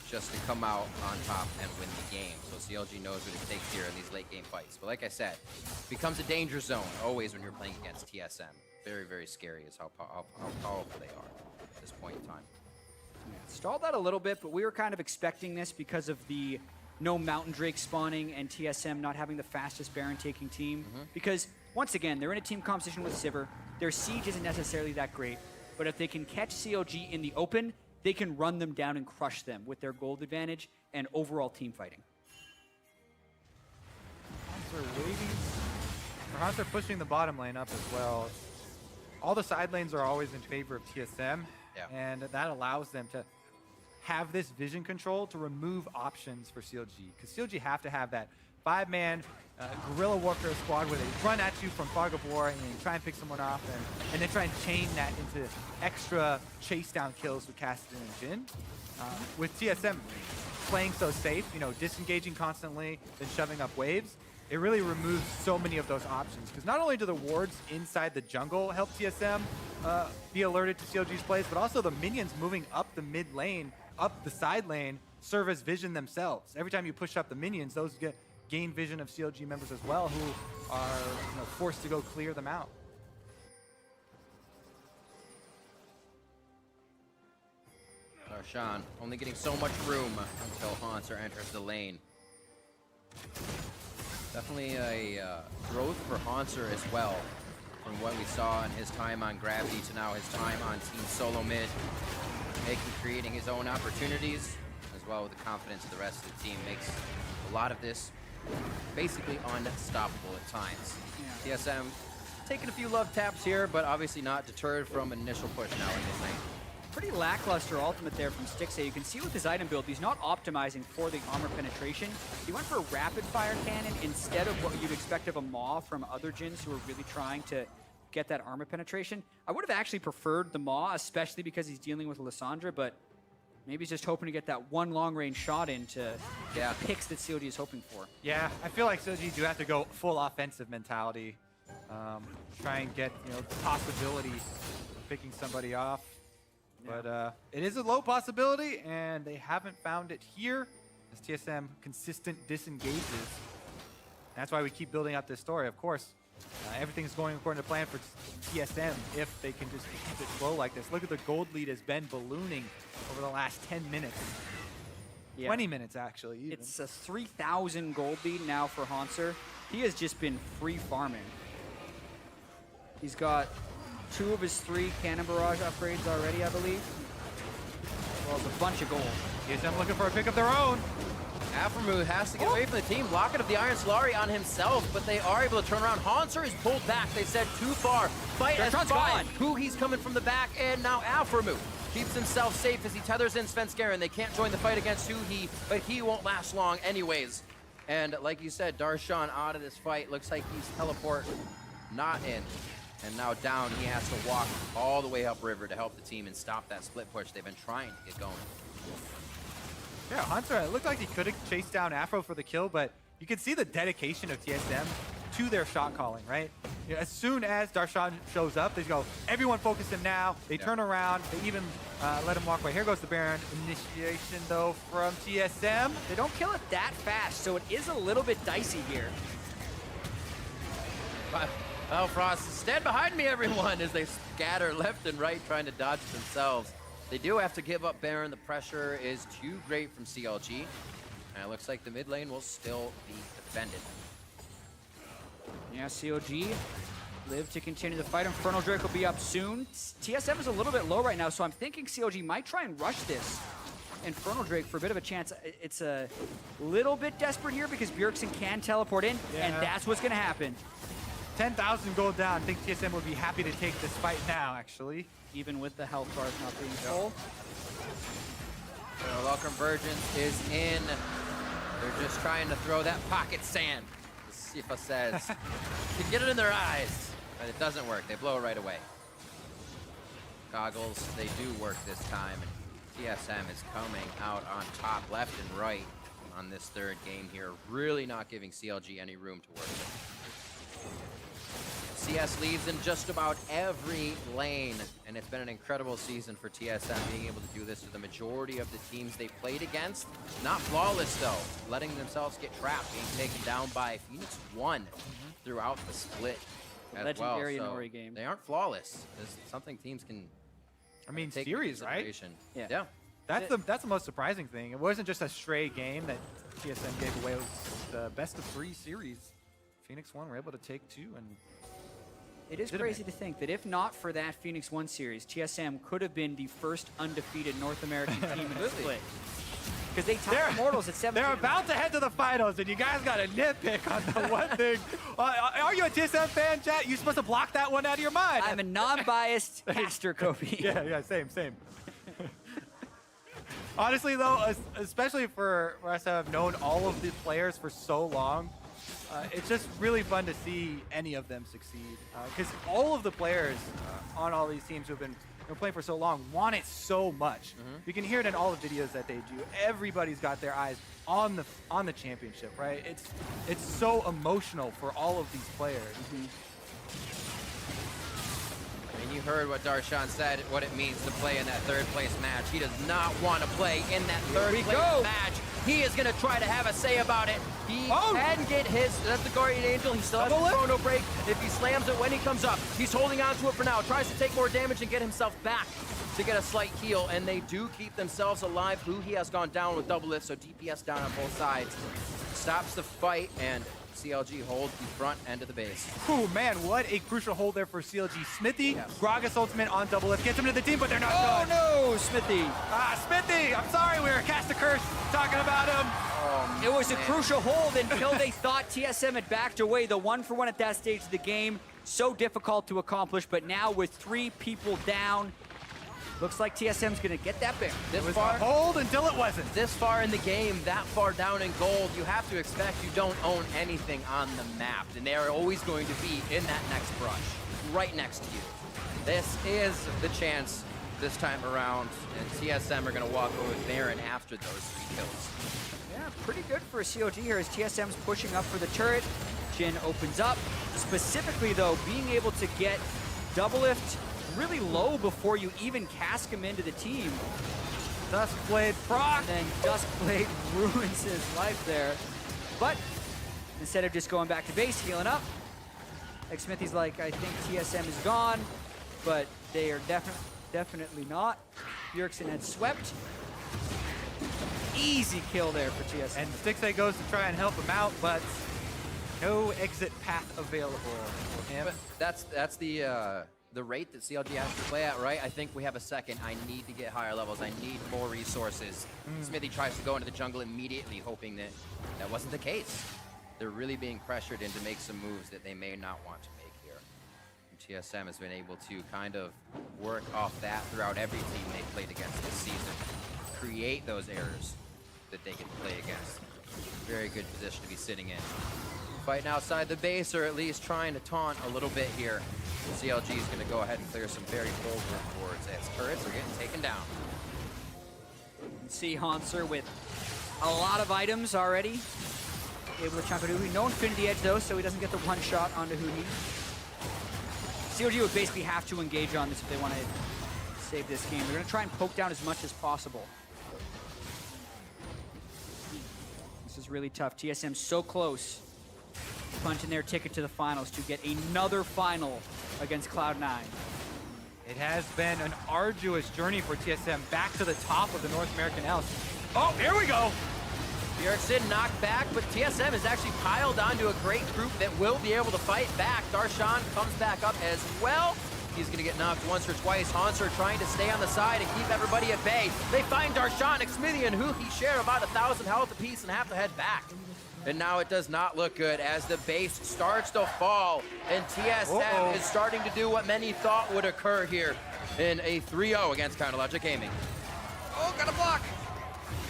just to come out on top and win the game. So CLG knows what it takes here in these late game fights. But like I said, it becomes a danger zone always when you're playing against TSM. Very, very scary is how powerful they are at this point in time. Stalled that a little bit, but we were kind of expecting this because of the no Mountain Drake spawning and TSM not having the fastest Baron taking team. Because, once again, they're in a team competition with Sivir. Their siege isn't necessarily that great, but if they can catch CLG in the open, they can run them down and crush them with their gold advantage and overall team fighting. Hanser pushing the bottom lane up as well. All the side lanes are always in favor of TSM, and that allows them to have this vision control to remove options for CLG, because CLG have to have that 5-man guerrilla warfare squad where they run at you from fog of war and then try and pick someone off and then try and chain that into extra chase down kills with Cassidy and Jhin. With TSM playing so safe, you know, disengaging constantly, then shoving up waves, it really removes so many of those options, because not only do the wards inside the jungle help TSM be alerted to CLG's plays, but also the minions moving up the mid lane, up the side lane, serve as vision themselves. Every time you push up the minions, those gain vision of CLG members as well, who are, you know, forced to go clear them out. Darshan only getting so much room until Hanser enters the lane. Definitely a growth for Hanser as well, from what we saw in his time on Gravity to now his time on Team SoloMid, creating his own opportunities, as well with the confidence of the rest of the team, makes a lot of this basically unstoppable at times. Yeah. TSM taking a few love taps here, but obviously not deterred from an initial push now in this lane. Pretty lackluster ultimate there from Stixxay. You can see with his item build, he's not optimizing for the armor penetration. He went for a rapid fire cannon instead of what you'd expect of a Maw from other Jins who are really trying to get that armor penetration. I would have actually preferred the Maw, especially because he's dealing with Lissandra, but maybe he's just hoping to get that one long-range shot into the picks that CLG is hoping for. Yeah, I feel like CLG do have to go full offensive mentality. Try and get, you know, the possibility of picking somebody off. But it is a low possibility, and they haven't found it here as TSM consistent disengages. That's why we keep building up this story. Of course, everything's going according to plan for TSM if they can just keep it slow like this. Look at the gold lead has been ballooning over the last 10 minutes. 20 minutes, actually. Even. It's a 3,000 gold lead now for Hanser. He has just been free farming. He's got 2 of his 3 Cannon Barrage upgrades already, I believe. As well as a bunch of gold. TSM looking for a pick of their own. Aphromoo has to get away from the team, blocking up the Iron Solari on himself, but they are able to turn around. Hanser is pulled back. They said too far. Fight as fine. Who he's coming from the back, and now Aphromoo keeps himself safe as he tethers in Svenskeren. They can't join the fight against Huhi, but he won't last long anyways. And like you said, Darshan out of this fight. Looks like he's teleport not in. And now down, he has to walk all the way upriver to help the team and stop that split push they've been trying to get going. Yeah, Hanser, it looked like he could have chased down Afro for the kill, but you can see the dedication of TSM to their shot calling, right? You know, as soon as Darshan shows up, they go, everyone focus him now. They turn around, they even let him walk away. Here goes the Baron. Initiation, though, from TSM. They don't kill it that fast, so it is a little bit dicey here. Oh, Frost, stand behind me, everyone, as they scatter left and right trying to dodge themselves. They do have to give up Baron. The pressure is too great from CLG. And it looks like the mid lane will still be defended. Yeah, CLG live to continue the fight. Infernal Drake will be up soon. TSM is a little bit low right now, so I'm thinking CLG might try and rush this Infernal Drake for a bit of a chance. It's a little bit desperate here because Bjergsen can teleport in, and that's what's going to happen. 10,000 gold down. I think TSM would be happy to take this fight now, actually. Even with the health bars not being full. Well, Convergence is in. They're just trying to throw that pocket sand. The Sifa says. Can get it in their eyes. But it doesn't work. They blow right away. Goggles, they do work this time. And TSM is coming out on top, left and right on this third game here. Really not giving CLG any room to work with. CS leads in just about every lane, and it's been an incredible season for TSM being able to do this to the majority of the teams they played against. Not flawless though, letting themselves get trapped, being taken down by Phoenix 1 throughout the split as legendary well. So Inori game. they aren't flawless. There's something teams can take series, right? Yeah. That's the most surprising thing. It wasn't just a stray game that TSM gave away. It was the best of 3 series. Phoenix 1 were able to take 2 and it is crazy to think that if not for that Phoenix 1 series, TSM could have been the first undefeated North American team in the split. because they tied Immortals at 17. They're about to head to the finals, and you guys got a nitpick on the one thing. Are you a TSM fan, chat? You're supposed to block that one out of your mind. I'm a non-biased caster, Kobe. Yeah, same. Honestly, though, especially for us to have known all of the players for so long, it's just really fun to see any of them succeed. Because all of the players on all these teams who've been playing for so long want it so much. You can hear it in all the videos that they do. Everybody's got their eyes on the championship, right? It's so emotional for all of these players. And you heard what Darshan said, what it means to play in that third place match. He does not want to play in that third place match. He is going to try to have a say about it. He can get his, that's the Guardian Angel. He still has the Chrono Break. If he slams it when he comes up, he's holding on to it for now. Tries to take more damage and get himself back to get a slight heal. And they do keep themselves alive. He has gone down with double lift, so DPS down on both sides. Stops the fight, and CLG holds the front end of the base. Oh man, what a crucial hold there for CLG. Smithy, Gragas ultimate on double lift, gets him to the team, but they're not done. Oh no, Smithy. Smithy, I'm sorry, we were cast a curse talking about him. It was a crucial hold until they thought TSM had backed away. The 1-for-1 at that stage of the game, so difficult to accomplish, but now with 3 people down, looks like TSM's gonna get that bear. It was a hold until it wasn't. This far in the game, that far down in gold, you have to expect you don't own anything on the map, and they are always going to be in that next brush, right next to you. This is the chance this time around, and TSM are gonna walk over Baron after those 3 kills. Yeah, pretty good for COG here as TSM's pushing up for the turret. Jin opens up. Specifically though, being able to get double lift really low before you even cast him into the team. Duskblade proc. And then Duskblade ruins his life there. But instead of just going back to base, healing up, Smithy's like, I think TSM is gone, but they are definitely not. Bjergsen had swept. Easy kill there for TSM. And Stixay goes to try and help him out, but no exit path available for him. But that's the rate that CLG has to play at, right? I think we have a second. I need to get higher levels. I need more resources. Smithy tries to go into the jungle immediately, hoping that that wasn't the case. They're really being pressured in to make some moves that they may not want to make here. And TSM has been able to kind of work off that throughout every team they played against this season. Create those errors that they can play against. Very good position to be sitting in. Fighting outside the base, or at least trying to taunt a little bit here. CLG is going to go ahead and clear some very bold rewards as turrets are getting taken down. See Hanser with a lot of items already. Able to chunk on Huhi. No Infinity Edge though, so he doesn't get the one shot onto Huhi. CLG would basically have to engage on this if they want to save this game. They're going to try and poke down as much as possible. This is really tough. TSM so close, punching their ticket to the finals to get another final against Cloud9. It has been an arduous journey for TSM back to the top of the North American L. Oh, here we go. Bjergsen knocked back, but TSM is actually piled onto a great group that will be able to fight back. Darshan comes back up as well. He's going to get knocked once or twice. Hanser trying to stay on the side and keep everybody at bay. They find Darshan, Xmithie, and Huhi share about 1,000 health apiece and have to head back. And now it does not look good as the base starts to fall, and TSM is starting to do what many thought would occur here in a 3-0 against Counterlogic Gaming. Oh, got a block!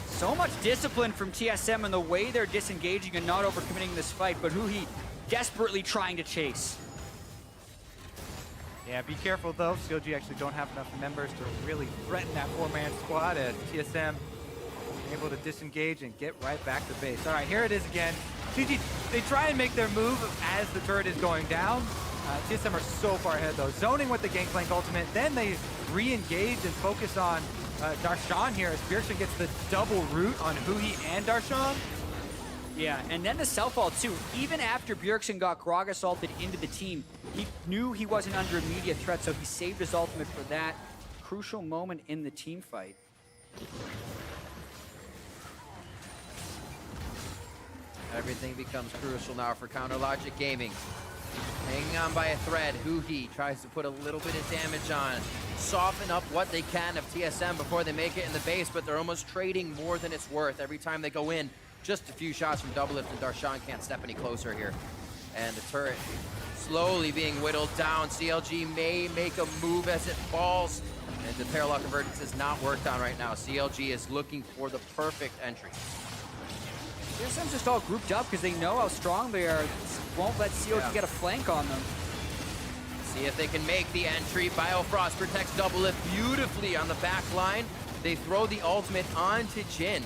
So much discipline from TSM in the way they're disengaging and not overcommitting this fight, but Huhi desperately trying to chase. Yeah, be careful though. CLG actually don't have enough members to really threaten that 4-man squad as TSM able to disengage and get right back to base. All right, here it is again. CG, they try and make their move as the turret is going down. TSM are so far ahead though. Zoning with the Gangplank ultimate, then they re-engage and focus on Darshan here as Bjergsen gets the double root on Huhi and Darshan. Yeah, and then the self-ult too. Even after Bjergsen got Gragas ulted into the team, he knew he wasn't under immediate threat, so he saved his ultimate for that crucial moment in the team fight. Everything becomes crucial now for Counterlogic Gaming. Hanging on by a thread, Huhi tries to put a little bit of damage on. soften up what they can of TSM before they make it in the base, but they're almost trading more than it's worth every time they go in. Just a few shots from Doublelift, and Darshan can't step any closer here. And the turret slowly being whittled down. CLG may make a move as it falls. And the parallel convergence is not worked on right now. CLG is looking for the perfect entry. TSM's just all grouped up because they know how strong they are. Won't let CLG get a flank on them. See if they can make the entry. Biofrost protects Doublelift beautifully on the back line. They throw the ultimate onto Jin.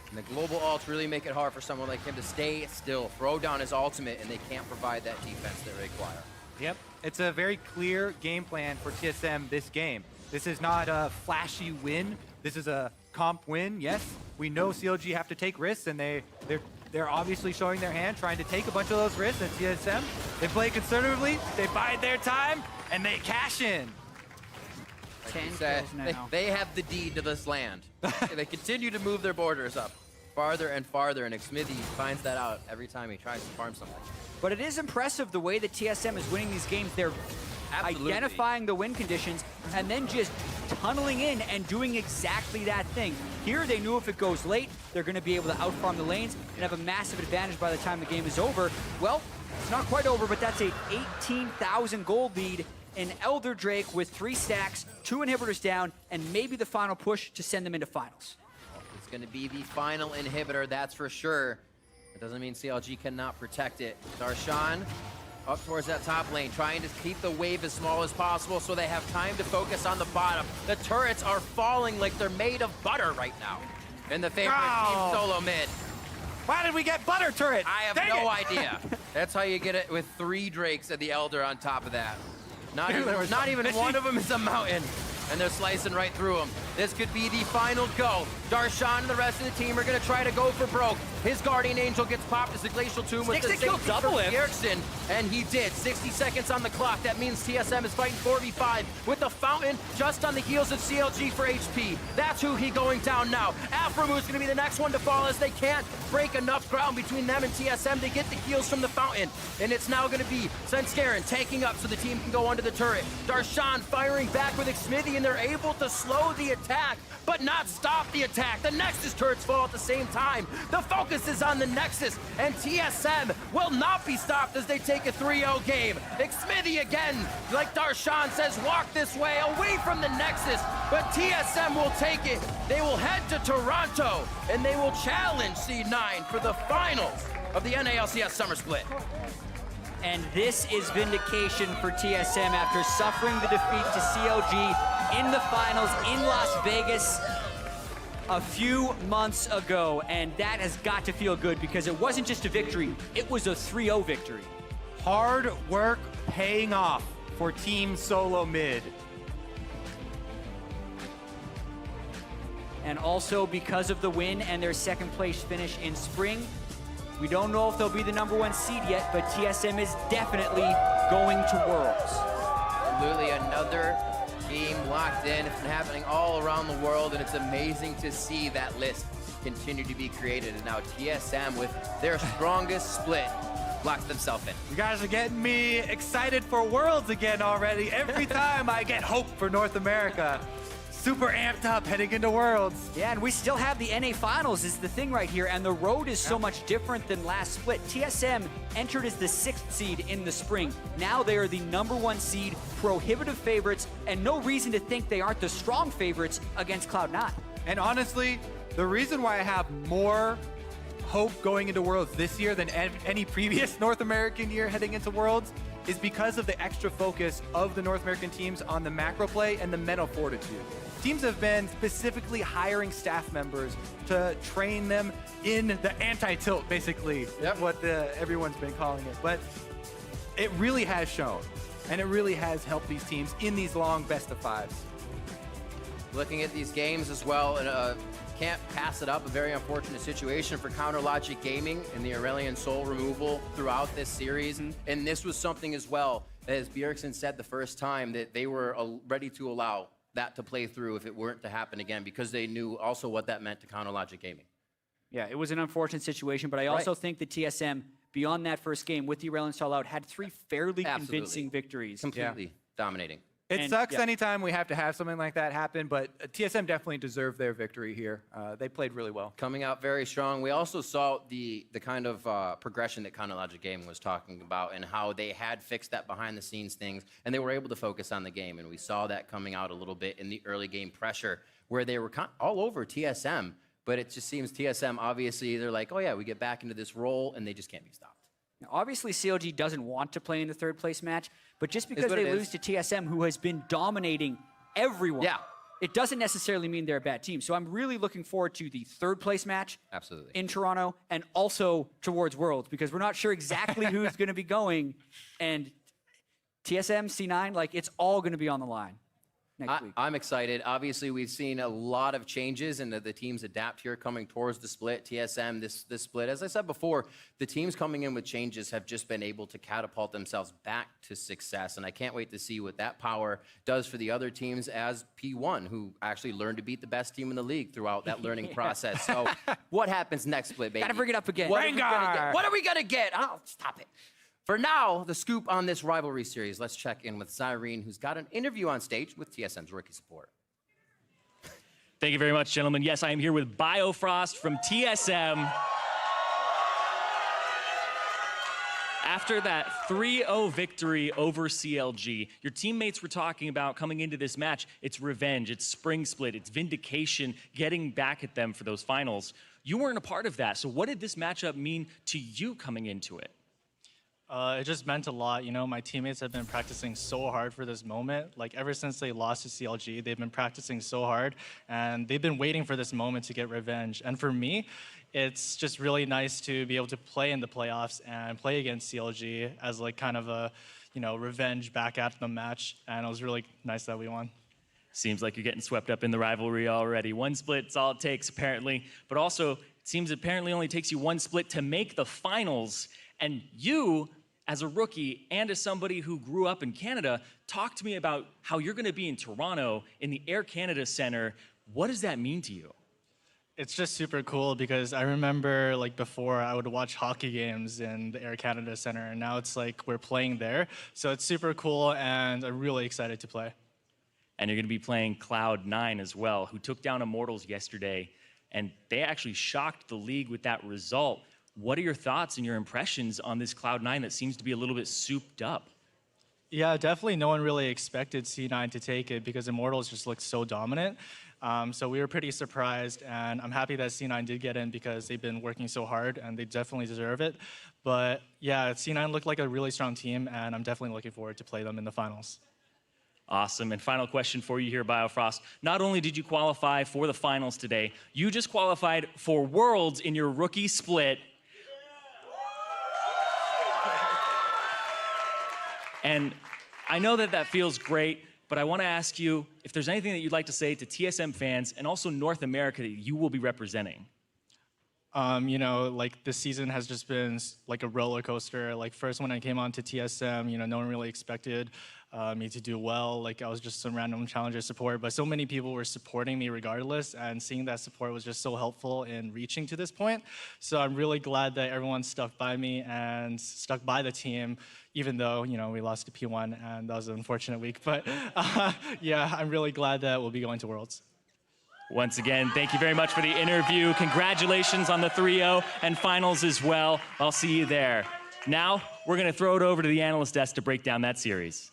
And the global ults really make it hard for someone like him to stay still, throw down his ultimate, and they can't provide that defense they require. Yep, it's a very clear game plan for TSM this game. This is not a flashy win. This is a comp win. Yes, we know CLG have to take risks, and they're obviously showing their hand, trying to take a bunch of those risks. And TSM, they play conservatively, they bide their time, and they cash in. Like 10 you said, kills now. they have the deed to this land. They continue to move their borders up farther and farther, and Xmithy finds that out every time he tries to farm something. But it is impressive the way that TSM is winning these games. They're Absolutely. identifying the win conditions and then just tunneling in and doing exactly that thing. Here, they knew if it goes late, they're going to be able to outfarm the lanes and have a massive advantage by the time the game is over. Well, it's not quite over, but that's a 18,000 gold lead. An Elder Drake with 3 stacks, 2 inhibitors down, and maybe the final push to send them into finals. It's going to be the final inhibitor, that's for sure. It doesn't mean CLG cannot protect it. Darshan up towards that top lane, trying to keep the wave as small as possible so they have time to focus on the bottom. The turrets are falling like they're made of butter right now. In the favorite team, SoloMid. Why did we get butter turret? I have no idea. That's how you get it with 3 Drakes and the Elder on top of that. Not even one of them is a mountain. And they're slicing right through him. This could be the final go. Darshan and the rest of the team are gonna try to go for broke. His Guardian Angel gets popped as the Glacial Tomb with the Sticks to kill safety from Doublelift. Erickson, and he did. 60 seconds on the clock. That means TSM is fighting 4v5 with the Fountain just on the heels of CLG for HP. That's who he going down now. Afromu's gonna be the next one to fall as they can't break enough ground between them and TSM to get the heals from the Fountain. And it's now gonna be Senskaran taking up so the team can go under the turret. Darshan firing back with Xmithy, and they're able to slow the attack, but not stop the attack. The Nexus turrets fall at the same time. The focus is on the Nexus, and TSM will not be stopped as they take a 3-0 game. Xmithy again, like Darshan says, walk this way, away from the Nexus, but TSM will take it. They will head to Toronto, and they will challenge C9 for the finals of the NALCS Summer Split. And this is vindication for TSM after suffering the defeat to CLG in the finals in Las Vegas a few months ago. And that has got to feel good because it wasn't just a victory, it was a 3-0 victory. Hard work paying off for Team SoloMid. And also because of the win and their second place finish in spring, we don't know if they'll be the #1 seed yet, but TSM is definitely going to Worlds. Absolutely, another team locked in. It's been happening all around the world, and it's amazing to see that list continue to be created. And now TSM, with their strongest split, locks themselves in. You guys are getting me excited for Worlds again already. Every time I get hope for North America. Super amped up heading into Worlds. Yeah, and we still have the NA Finals is the thing right here, and the road is so much different than last split. TSM entered as the 6th seed in the spring. Now they are the #1 seed, prohibitive favorites, and no reason to think they aren't the strong favorites against Cloud9. And honestly, the reason why I have more hope going into Worlds this year than any previous North American year heading into Worlds is because of the extra focus of the North American teams on the macro play and the mental fortitude. Teams have been specifically hiring staff members to train them in the anti-tilt, basically, what everyone's been calling it. But it really has shown, and it really has helped these teams in these long best-of-5s. Looking at these games as well, and can't pass it up. A very unfortunate situation for Counter Logic Gaming and the Aurelion Soul removal throughout this series. And this was something as well, as Bjergsen said the first time, that they were ready to allow that to play through if it weren't to happen again, because they knew also what that meant to Counter Logic Gaming. Yeah, it was an unfortunate situation, but I also think that TSM, beyond that first game with the Aurelion Soul out, had 3 fairly convincing victories. Completely dominating. It sucks anytime we have to have something like that happen, but TSM definitely deserved their victory here. They played really well. Coming out very strong. We also saw the kind of progression that Chronologic Gaming was talking about and how they had fixed that behind-the-scenes things, and they were able to focus on the game. And we saw that coming out a little bit in the early game pressure where they were all over TSM, but it just seems TSM, obviously, they're like, oh, yeah, we get back into this role, and they just can't be stopped. Now, obviously, CLG doesn't want to play in the third place match, but just because they lose to TSM, who has been dominating everyone, it doesn't necessarily mean they're a bad team. So I'm really looking forward to the third place match in Toronto and also towards Worlds, because we're not sure exactly who's going to be going. And TSM, C9, like, it's all going to be on the line. I'm excited. Obviously, we've seen a lot of changes and the teams adapt here coming towards the split. TSM, this split. As I said before, the teams coming in with changes have just been able to catapult themselves back to success. And I can't wait to see what that power does for the other teams as P1, who actually learned to beat the best team in the league throughout that learning process. So what happens next split, baby? Gotta bring it up again. What are we gonna get? Oh, stop it. For now, the scoop on this rivalry series. Let's check in with Zyrene, who's got an interview on stage with TSM's rookie support. Thank you very much, gentlemen. Yes, I am here with Biofrost from TSM. After that 3-0 victory over CLG, your teammates were talking about coming into this match, it's revenge, it's spring split, it's vindication, getting back at them for those finals. You weren't a part of that, so what did this matchup mean to you coming into it? It just meant a lot. You know, my teammates have been practicing so hard for this moment. Like, ever since they lost to CLG, they've been practicing so hard, and they've been waiting for this moment to get revenge. And for me, it's just really nice to be able to play in the playoffs and play against CLG as, like, kind of a, you know, revenge back at the match. And it was really nice that we won. Seems like you're getting swept up in the rivalry already. One split's all it takes, apparently. But also, it seems it apparently only takes you one split to make the finals. And you, as a rookie and as somebody who grew up in Canada, talk to me about how you're going to be in Toronto in the Air Canada Center. What does that mean to you? It's just super cool because I remember, like, before I would watch hockey games in the Air Canada Center, and now it's like we're playing there. So it's super cool, and I'm really excited to play. And you're going to be playing Cloud9 as well, who took down Immortals yesterday, and they actually shocked the league with that result. What are your thoughts and your impressions on this Cloud9 that seems to be a little bit souped up? Yeah, definitely no one really expected C9 to take it because Immortals just looked so dominant. So we were pretty surprised, and I'm happy that C9 did get in because they've been working so hard, and they definitely deserve it. But yeah, C9 looked like a really strong team, and I'm definitely looking forward to play them in the finals. Awesome. And final question for you here, Biofrost. Not only did you qualify for the finals today, you just qualified for Worlds in your rookie split. And I know that that feels great, but I want to ask you if there's anything that you'd like to say to TSM fans and also North America that you will be representing. You know, like, this season has just been like a roller coaster. Like, first when I came on to TSM, you know, no one really expected me to do well. Like, I was just some random challenger support, but so many people were supporting me regardless, and seeing that support was just so helpful in reaching to this point. So I'm really glad that everyone stuck by me and stuck by the team, even though, you know, we lost to P1, and that was an unfortunate week. But yeah, I'm really glad that we'll be going to Worlds. Once again, thank you very much for the interview. Congratulations on the 3-0 and finals as well. I'll see you there. Now, we're going to throw it over to the analyst desk to break down that series.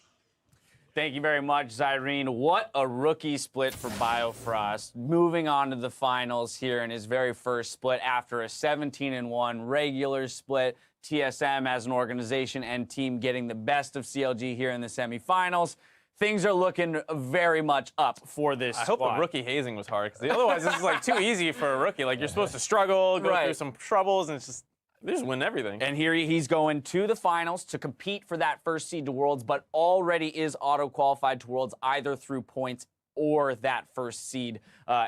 Thank you very much, Zyrene. What a rookie split for Biofrost. Moving on to the finals here in his very first split after a 17-1 regular split. TSM as an organization and team getting the best of CLG here in the semifinals. Things are looking very much up for this I hope the rookie hazing was hard, because otherwise this is like too easy for a rookie. Like, you're supposed to struggle, go through some troubles, and it's just, they just win everything. And here he's going to the finals to compete for that first seed to Worlds, but already is auto-qualified to Worlds either through points or that first seed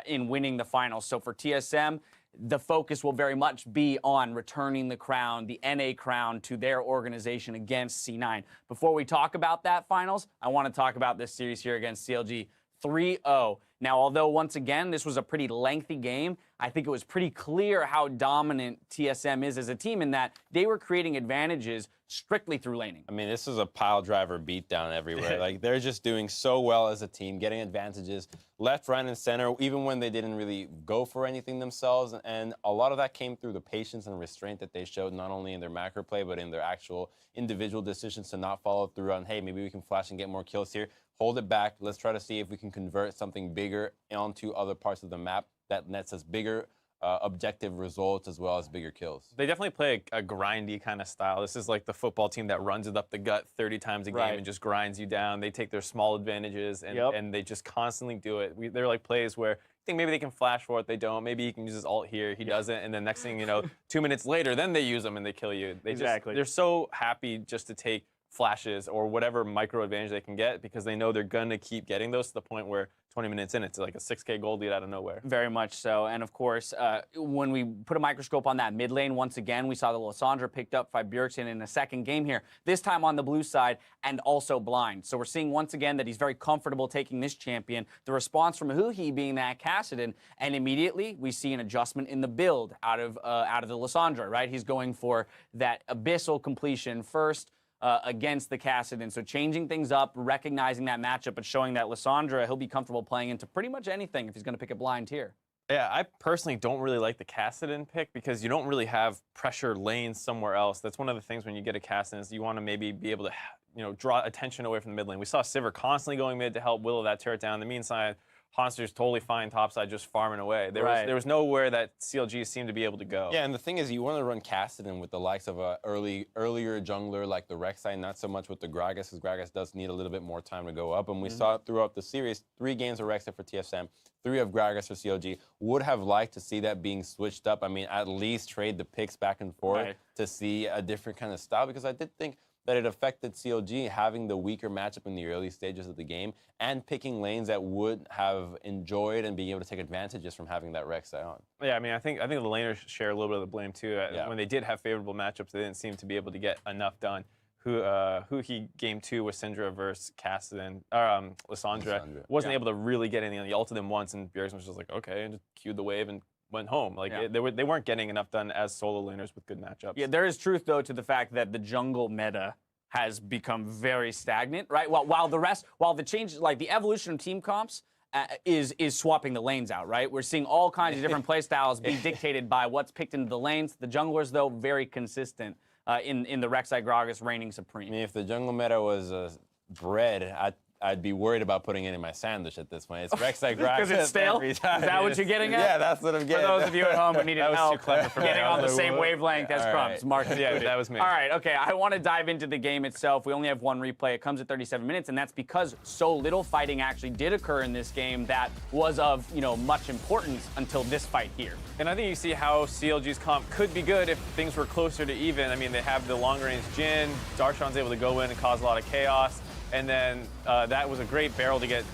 in winning the finals. So for TSM, the focus will very much be on returning the crown, the NA crown, to their organization against C9. Before we talk about that finals, I want to talk about this series here against CLG. 3-0. Now, although once again, this was a pretty lengthy game, I think it was pretty clear how dominant TSM is as a team in that they were creating advantages strictly through laning. I mean, this is a pile driver beatdown everywhere. Like, they're just doing so well as a team, getting advantages left, right, and center, even when they didn't really go for anything themselves. And a lot of that came through the patience and restraint that they showed, not only in their macro play, but in their actual individual decisions to not follow through on, hey, maybe we can flash and get more kills here. Hold it back. Let's try to see if we can convert something bigger onto other parts of the map that nets us bigger objective results as well as bigger kills. They definitely play a grindy kind of style. This is like the football team that runs it up the gut 30 times a game and just grinds you down. They take their small advantages and they just constantly do it. They're like plays where I think maybe they can flash for it, they don't. Maybe he can use his ult here, he doesn't, and then next thing you know, 2 minutes later, then they use them and they kill you. They're so happy just to take flashes or whatever micro advantage they can get because they know they're going to keep getting those to the point where 20 minutes in, it's like a 6K gold lead out of nowhere. Very much so. And of course, when we put a microscope on that mid lane, once again, we saw the Lissandra picked up by Bjergsen in a second game here, this time on the blue side and also blind. So we're seeing once again that he's very comfortable taking this champion. The response from Huhi being that Kassadin, and immediately we see an adjustment in the build out of the Lissandra, right? He's going for that abyssal completion first. Against the Kassadin. So changing things up, recognizing that matchup, but showing that Lissandra, he'll be comfortable playing into pretty much anything if he's going to pick a blind here. Yeah, I personally don't really like the Kassadin pick because you don't really have pressure lanes somewhere else. That's one of the things when you get a Kassadin is you want to maybe be able to, draw attention away from the mid lane. We saw Sivir constantly going mid to help whittle that turret down. In the meantime, Honster's totally fine topside, just farming away. There was nowhere that CLG seemed to be able to go. Yeah, and the thing is, you want to run Kassadin with the likes of a earlier jungler like the Rek'Sai, not so much with the Gragas, because Gragas does need a little bit more time to go up. And we saw it throughout the series, 3 games of Rek'Sai for TSM, 3 of Gragas for CLG. Would have liked to see that being switched up. I mean, at least trade the picks back and forth to see a different kind of style, because I did think that it affected CLG having the weaker matchup in the early stages of the game and picking lanes that would have enjoyed and being able to take advantages from having that Rek'Sai on. Yeah, I mean, I think the laners share a little bit of the blame too. When they did have favorable matchups, they didn't seem to be able to get enough done. Huhi game 2 with Syndra versus Kassadin, Lissandra wasn't able to really get anything. He ulted him once, and Bjergsen was just like, okay, and just queued the wave and went home. Like they weren't getting enough done as solo laners with good matchups. Yeah, there is truth though to the fact that the jungle meta has become very stagnant, right? While the changes, like the evolution of team comps is swapping the lanes out, right? We're seeing all kinds of different play styles be dictated by what's picked into the lanes. The junglers though very consistent in the Rek'Sai Gragas reigning supreme. I mean, if the jungle meta was bread, I'd be worried about putting it in my sandwich at this point. It's Rek'Sai Gragas. Because it's stale? Is that what you're getting at? Yeah, that's what I'm getting. For those of you at home who needed help getting on the same What? wavelength as Crumbs. Mark, Yeah, that was me. All right, okay, I want to dive into the game itself. We only have one replay. It comes at 37 minutes, and that's because so little fighting actually did occur in this game that was of, much importance until this fight here. And I think you see how CLG's comp could be good if things were closer to even. I mean, they have the long-range Jhin. Darshan's able to go in and cause a lot of chaos. And then that was a great barrel to get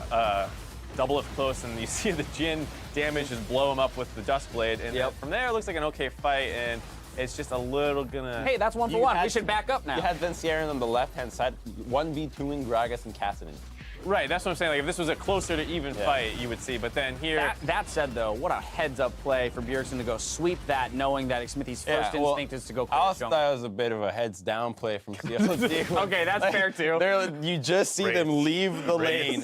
double up close, and you see the Jhin damage just blow him up with the Dust Blade. And from there, it looks like an okay fight, and it's just a little gonna... Hey, that's 1 for 1. We should back up now. You had Vencieren on the left-hand side, 1v2ing Gragas and Kassadin. Right, that's what I'm saying. Like, if this was a closer to even fight, you would see. But then here... That said, though, what a heads-up play for Bjergsen to go sweep that, knowing that Smithy's first instinct is to go clear I jump. thought it was a bit of a heads-down play from CLG. Okay, that's fair, too. You just see them leave the lane.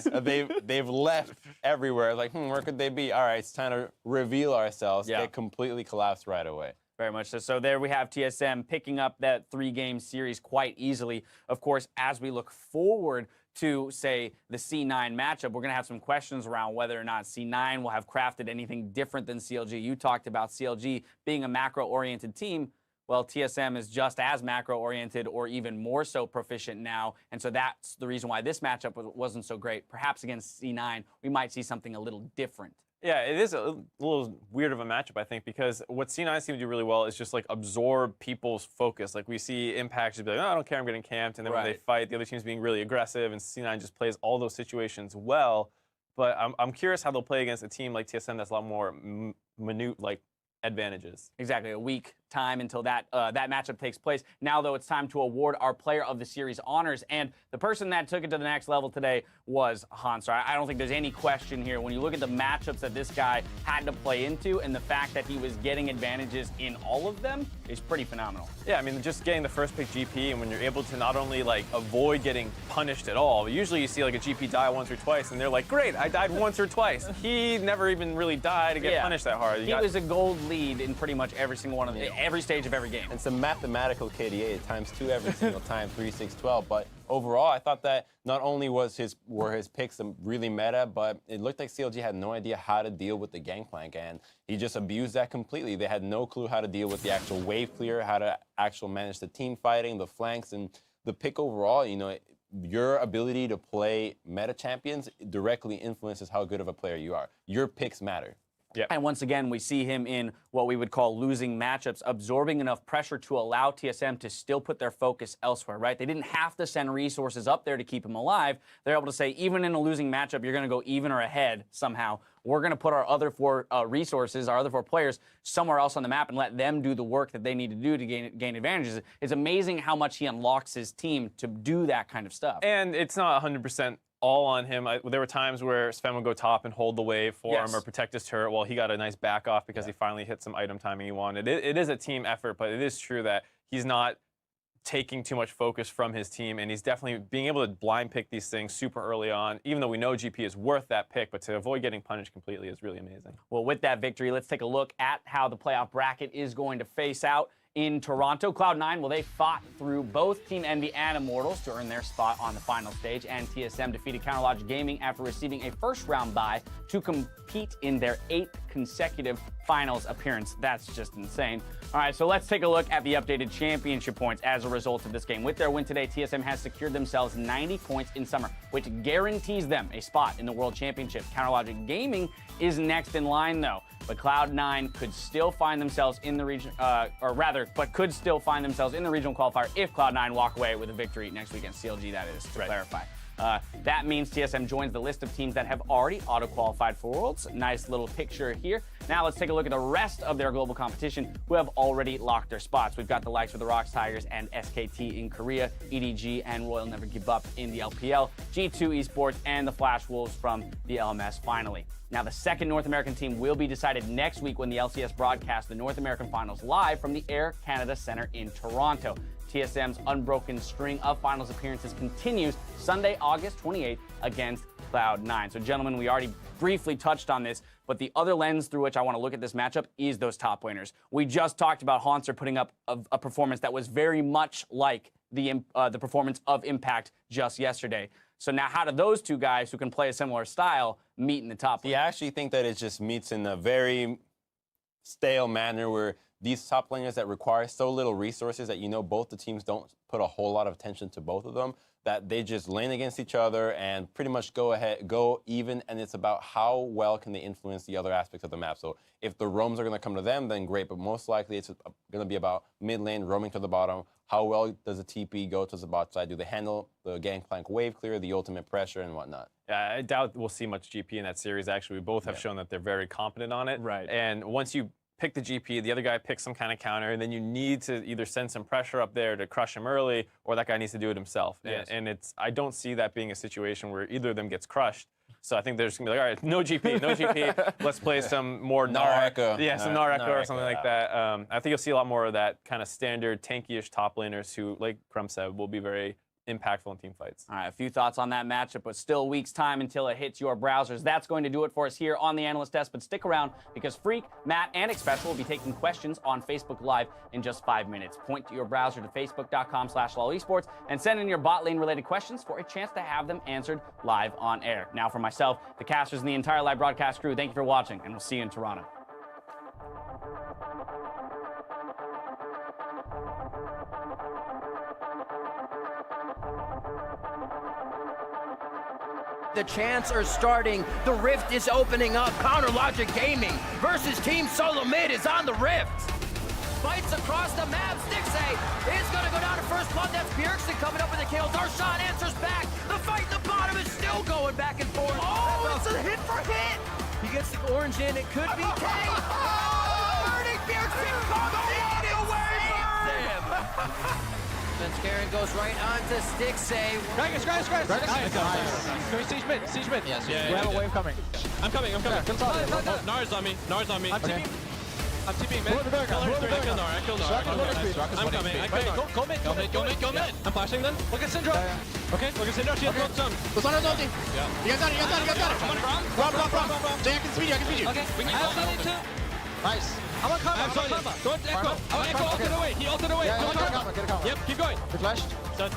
They've left everywhere. Like, where could they be? All right, it's time to reveal ourselves. They completely collapsed right away. Very much so. So there we have TSM picking up that 3-game series quite easily. Of course, as we look forward to, say, the C9 matchup, we're going to have some questions around whether or not C9 will have crafted anything different than CLG. You talked about CLG being a macro-oriented team. Well, TSM is just as macro-oriented or even more so proficient now, and so that's the reason why this matchup wasn't so great. Perhaps against C9, we might see something a little different. Yeah, it is a little weird of a matchup, I think, because what C9 seems to do really well is just like absorb people's focus. Like we see Impact just be like, oh, I don't care, I'm getting camped, and then when they fight, the other team's being really aggressive, and C9 just plays all those situations well. But I'm curious how they'll play against a team like TSM that's a lot more minute, like advantages. Exactly, a weak time until that matchup takes place. Now, though, it's time to award our Player of the Series honors, and the person that took it to the next level today was Hanser. I don't think there's any question here. When you look at the matchups that this guy had to play into and the fact that he was getting advantages in all of them is pretty phenomenal. Yeah, I mean, just getting the first pick GP, and when you're able to not only like avoid getting punished at all, usually you see like a GP die once or twice, and they're like, great, I died once or twice. He never even really died to get punished that hard. He was a gold lead in pretty much every single one of every stage of every game. It's a mathematical KDA ×2 every single time, 3, 6, 12. But overall, I thought that not only were his picks really meta, but it looked like CLG had no idea how to deal with the Gangplank, and he just abused that completely. They had no clue how to deal with the actual wave clear, how to actually manage the team fighting, the flanks, and the pick overall. You know, your ability to play meta champions directly influences how good of a player you are. Your picks matter. Yeah. And once again, we see him in what we would call losing matchups, absorbing enough pressure to allow TSM to still put their focus elsewhere, right? They didn't have to send resources up there to keep him alive. They're able to say, even in a losing matchup, you're going to go even or ahead somehow. We're going to put our other 4 resources, our other 4 players, somewhere else on the map and let them do the work that they need to do to gain advantages. It's amazing how much he unlocks his team to do that kind of stuff. And it's not 100% all on him. There were times where Sven would go top and hold the wave for him or protect his turret while he got a nice back off because he finally hit some item timing he wanted. It is a team effort, but it is true that he's not taking too much focus from his team, and he's definitely being able to blind pick these things super early on, even though we know GP is worth that pick, but to avoid getting punished completely is really amazing. Well, with that victory, let's take a look at how the playoff bracket is going to face out in Toronto. Cloud9, well, they fought through both Team Envy and Immortals to earn their spot on the final stage, and TSM defeated Counterlogic Gaming after receiving a first-round bye to compete in their 8th consecutive finals appearance. That's just insane. All right, so let's take a look at the updated championship points as a result of this game. With their win today, TSM has secured themselves 90 points in summer, which guarantees them a spot in the World Championship. Counterlogic Gaming is next in line, though, but Cloud9 could still find themselves in the region, could still find themselves in the regional qualifier if Cloud9 walk away with a victory next week against CLG, that is, to clarify. That means TSM joins the list of teams that have already auto-qualified for Worlds. Nice little picture here. Now let's take a look at the rest of their global competition who have already locked their spots. We've got the likes of the Rocks Tigers and SKT in Korea, EDG and Royal Never Give Up in the LPL, G2 Esports, and the Flash Wolves from the LMS finally. Now, the second North American team will be decided next week when the LCS broadcasts the North American Finals live from the Air Canada Centre in Toronto. TSM's unbroken string of finals appearances continues Sunday, August 28th against Cloud9. So, gentlemen, we already briefly touched on this, but the other lens through which I want to look at this matchup is those top laners. We just talked about Hanser putting up a performance that was very much like the performance of Impact just yesterday. So now how do those two guys who can play a similar style meet in the top lane? Yeah, I actually think that it just meets in a very stale manner where these top laners that require so little resources that you know both the teams don't put a whole lot of attention to both of them, that they just lane against each other and pretty much go even, and it's about how well can they influence the other aspects of the map. So if the roams are going to come to them, then great, but most likely it's going to be about mid lane, roaming to the bottom. How well does a TP go to the bot side? Do they handle the Gangplank wave clear, the ultimate pressure, and whatnot? Yeah, I doubt we'll see much GP in that series. Actually, we both have shown that they're very competent on it. Right. And once you pick the GP, the other guy picks some kind of counter, and then you need to either send some pressure up there to crush him early, or that guy needs to do it himself. Yes. And I don't see that being a situation where either of them gets crushed. So I think they're just going to be like, all right, no GP, no GP. Let's play some more Naraka. Yeah, some Naraka or something like that. I think you'll see a lot more of that kind of standard tanky-ish top laners who, like Crum said, will be very impactful in team fights. All right, a few thoughts on that matchup, but still a week's time until it hits your browsers. That's going to do it for us here on the Analyst Desk, but stick around because Freak, Matt, and Xpecial will be taking questions on Facebook Live in just 5 minutes. Point to your browser to facebook.com/LOLesports and send in your bot lane related questions for a chance to have them answered live on air. Now for myself, the casters, and the entire live broadcast crew, thank you for watching, and we'll see you in Toronto. The chants are starting. The rift is opening up. Counterlogic Gaming versus Team SoloMid is on the rift. Fights across the map. Stixay is going to go down to first blood. That's Bjergsen coming up with a kill. Darshan answers back. The fight in the bottom is still going back and forth. Oh, it's a hit for hit. He gets the orange in. It could be K. Burning Bjergsen comes in. goes right onto Stixay. Gragas. Can we siege mid? Siege mid. Yes, We yeah. have a wave coming. I'm coming. Nara's on me. I'm TPing mid. I killed Nara. I'm coming. Go mid. I'm flashing then. Look at Syndra. Okay, look at Syndra. She has both stun. Lasana's ulti. Yeah. You guys got it. Rob. Jay, I can speed you. Okay. We have Sunny too. Nice. I'm on combo. I have Sonya. Go Echo. Echo ulted away. He ulted away. Get a combo. Yep, keep going. Good flash. Done.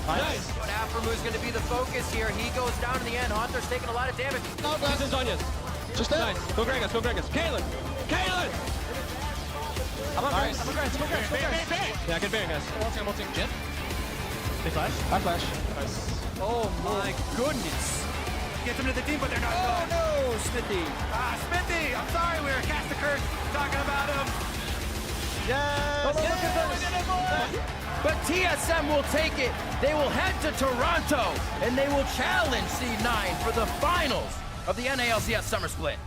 Nice. But Aframu's going to be the focus here. He goes down in the end. Haunter's taking a lot of damage. No, This is Zonya's. just there. Nice. Go Gragas. Kaylin. I'm on Gragas. Yeah, I can bear guys. I'm ulting. Jin. They flash. I flash. Oh my goodness. Get them to the team, but they're not Oh done. no, Smithy. Smithy, I'm sorry, we were cast the curse talking about him. But TSM will take it. They will head to Toronto, and they will challenge C9 for the finals of the NALCS Summer Split.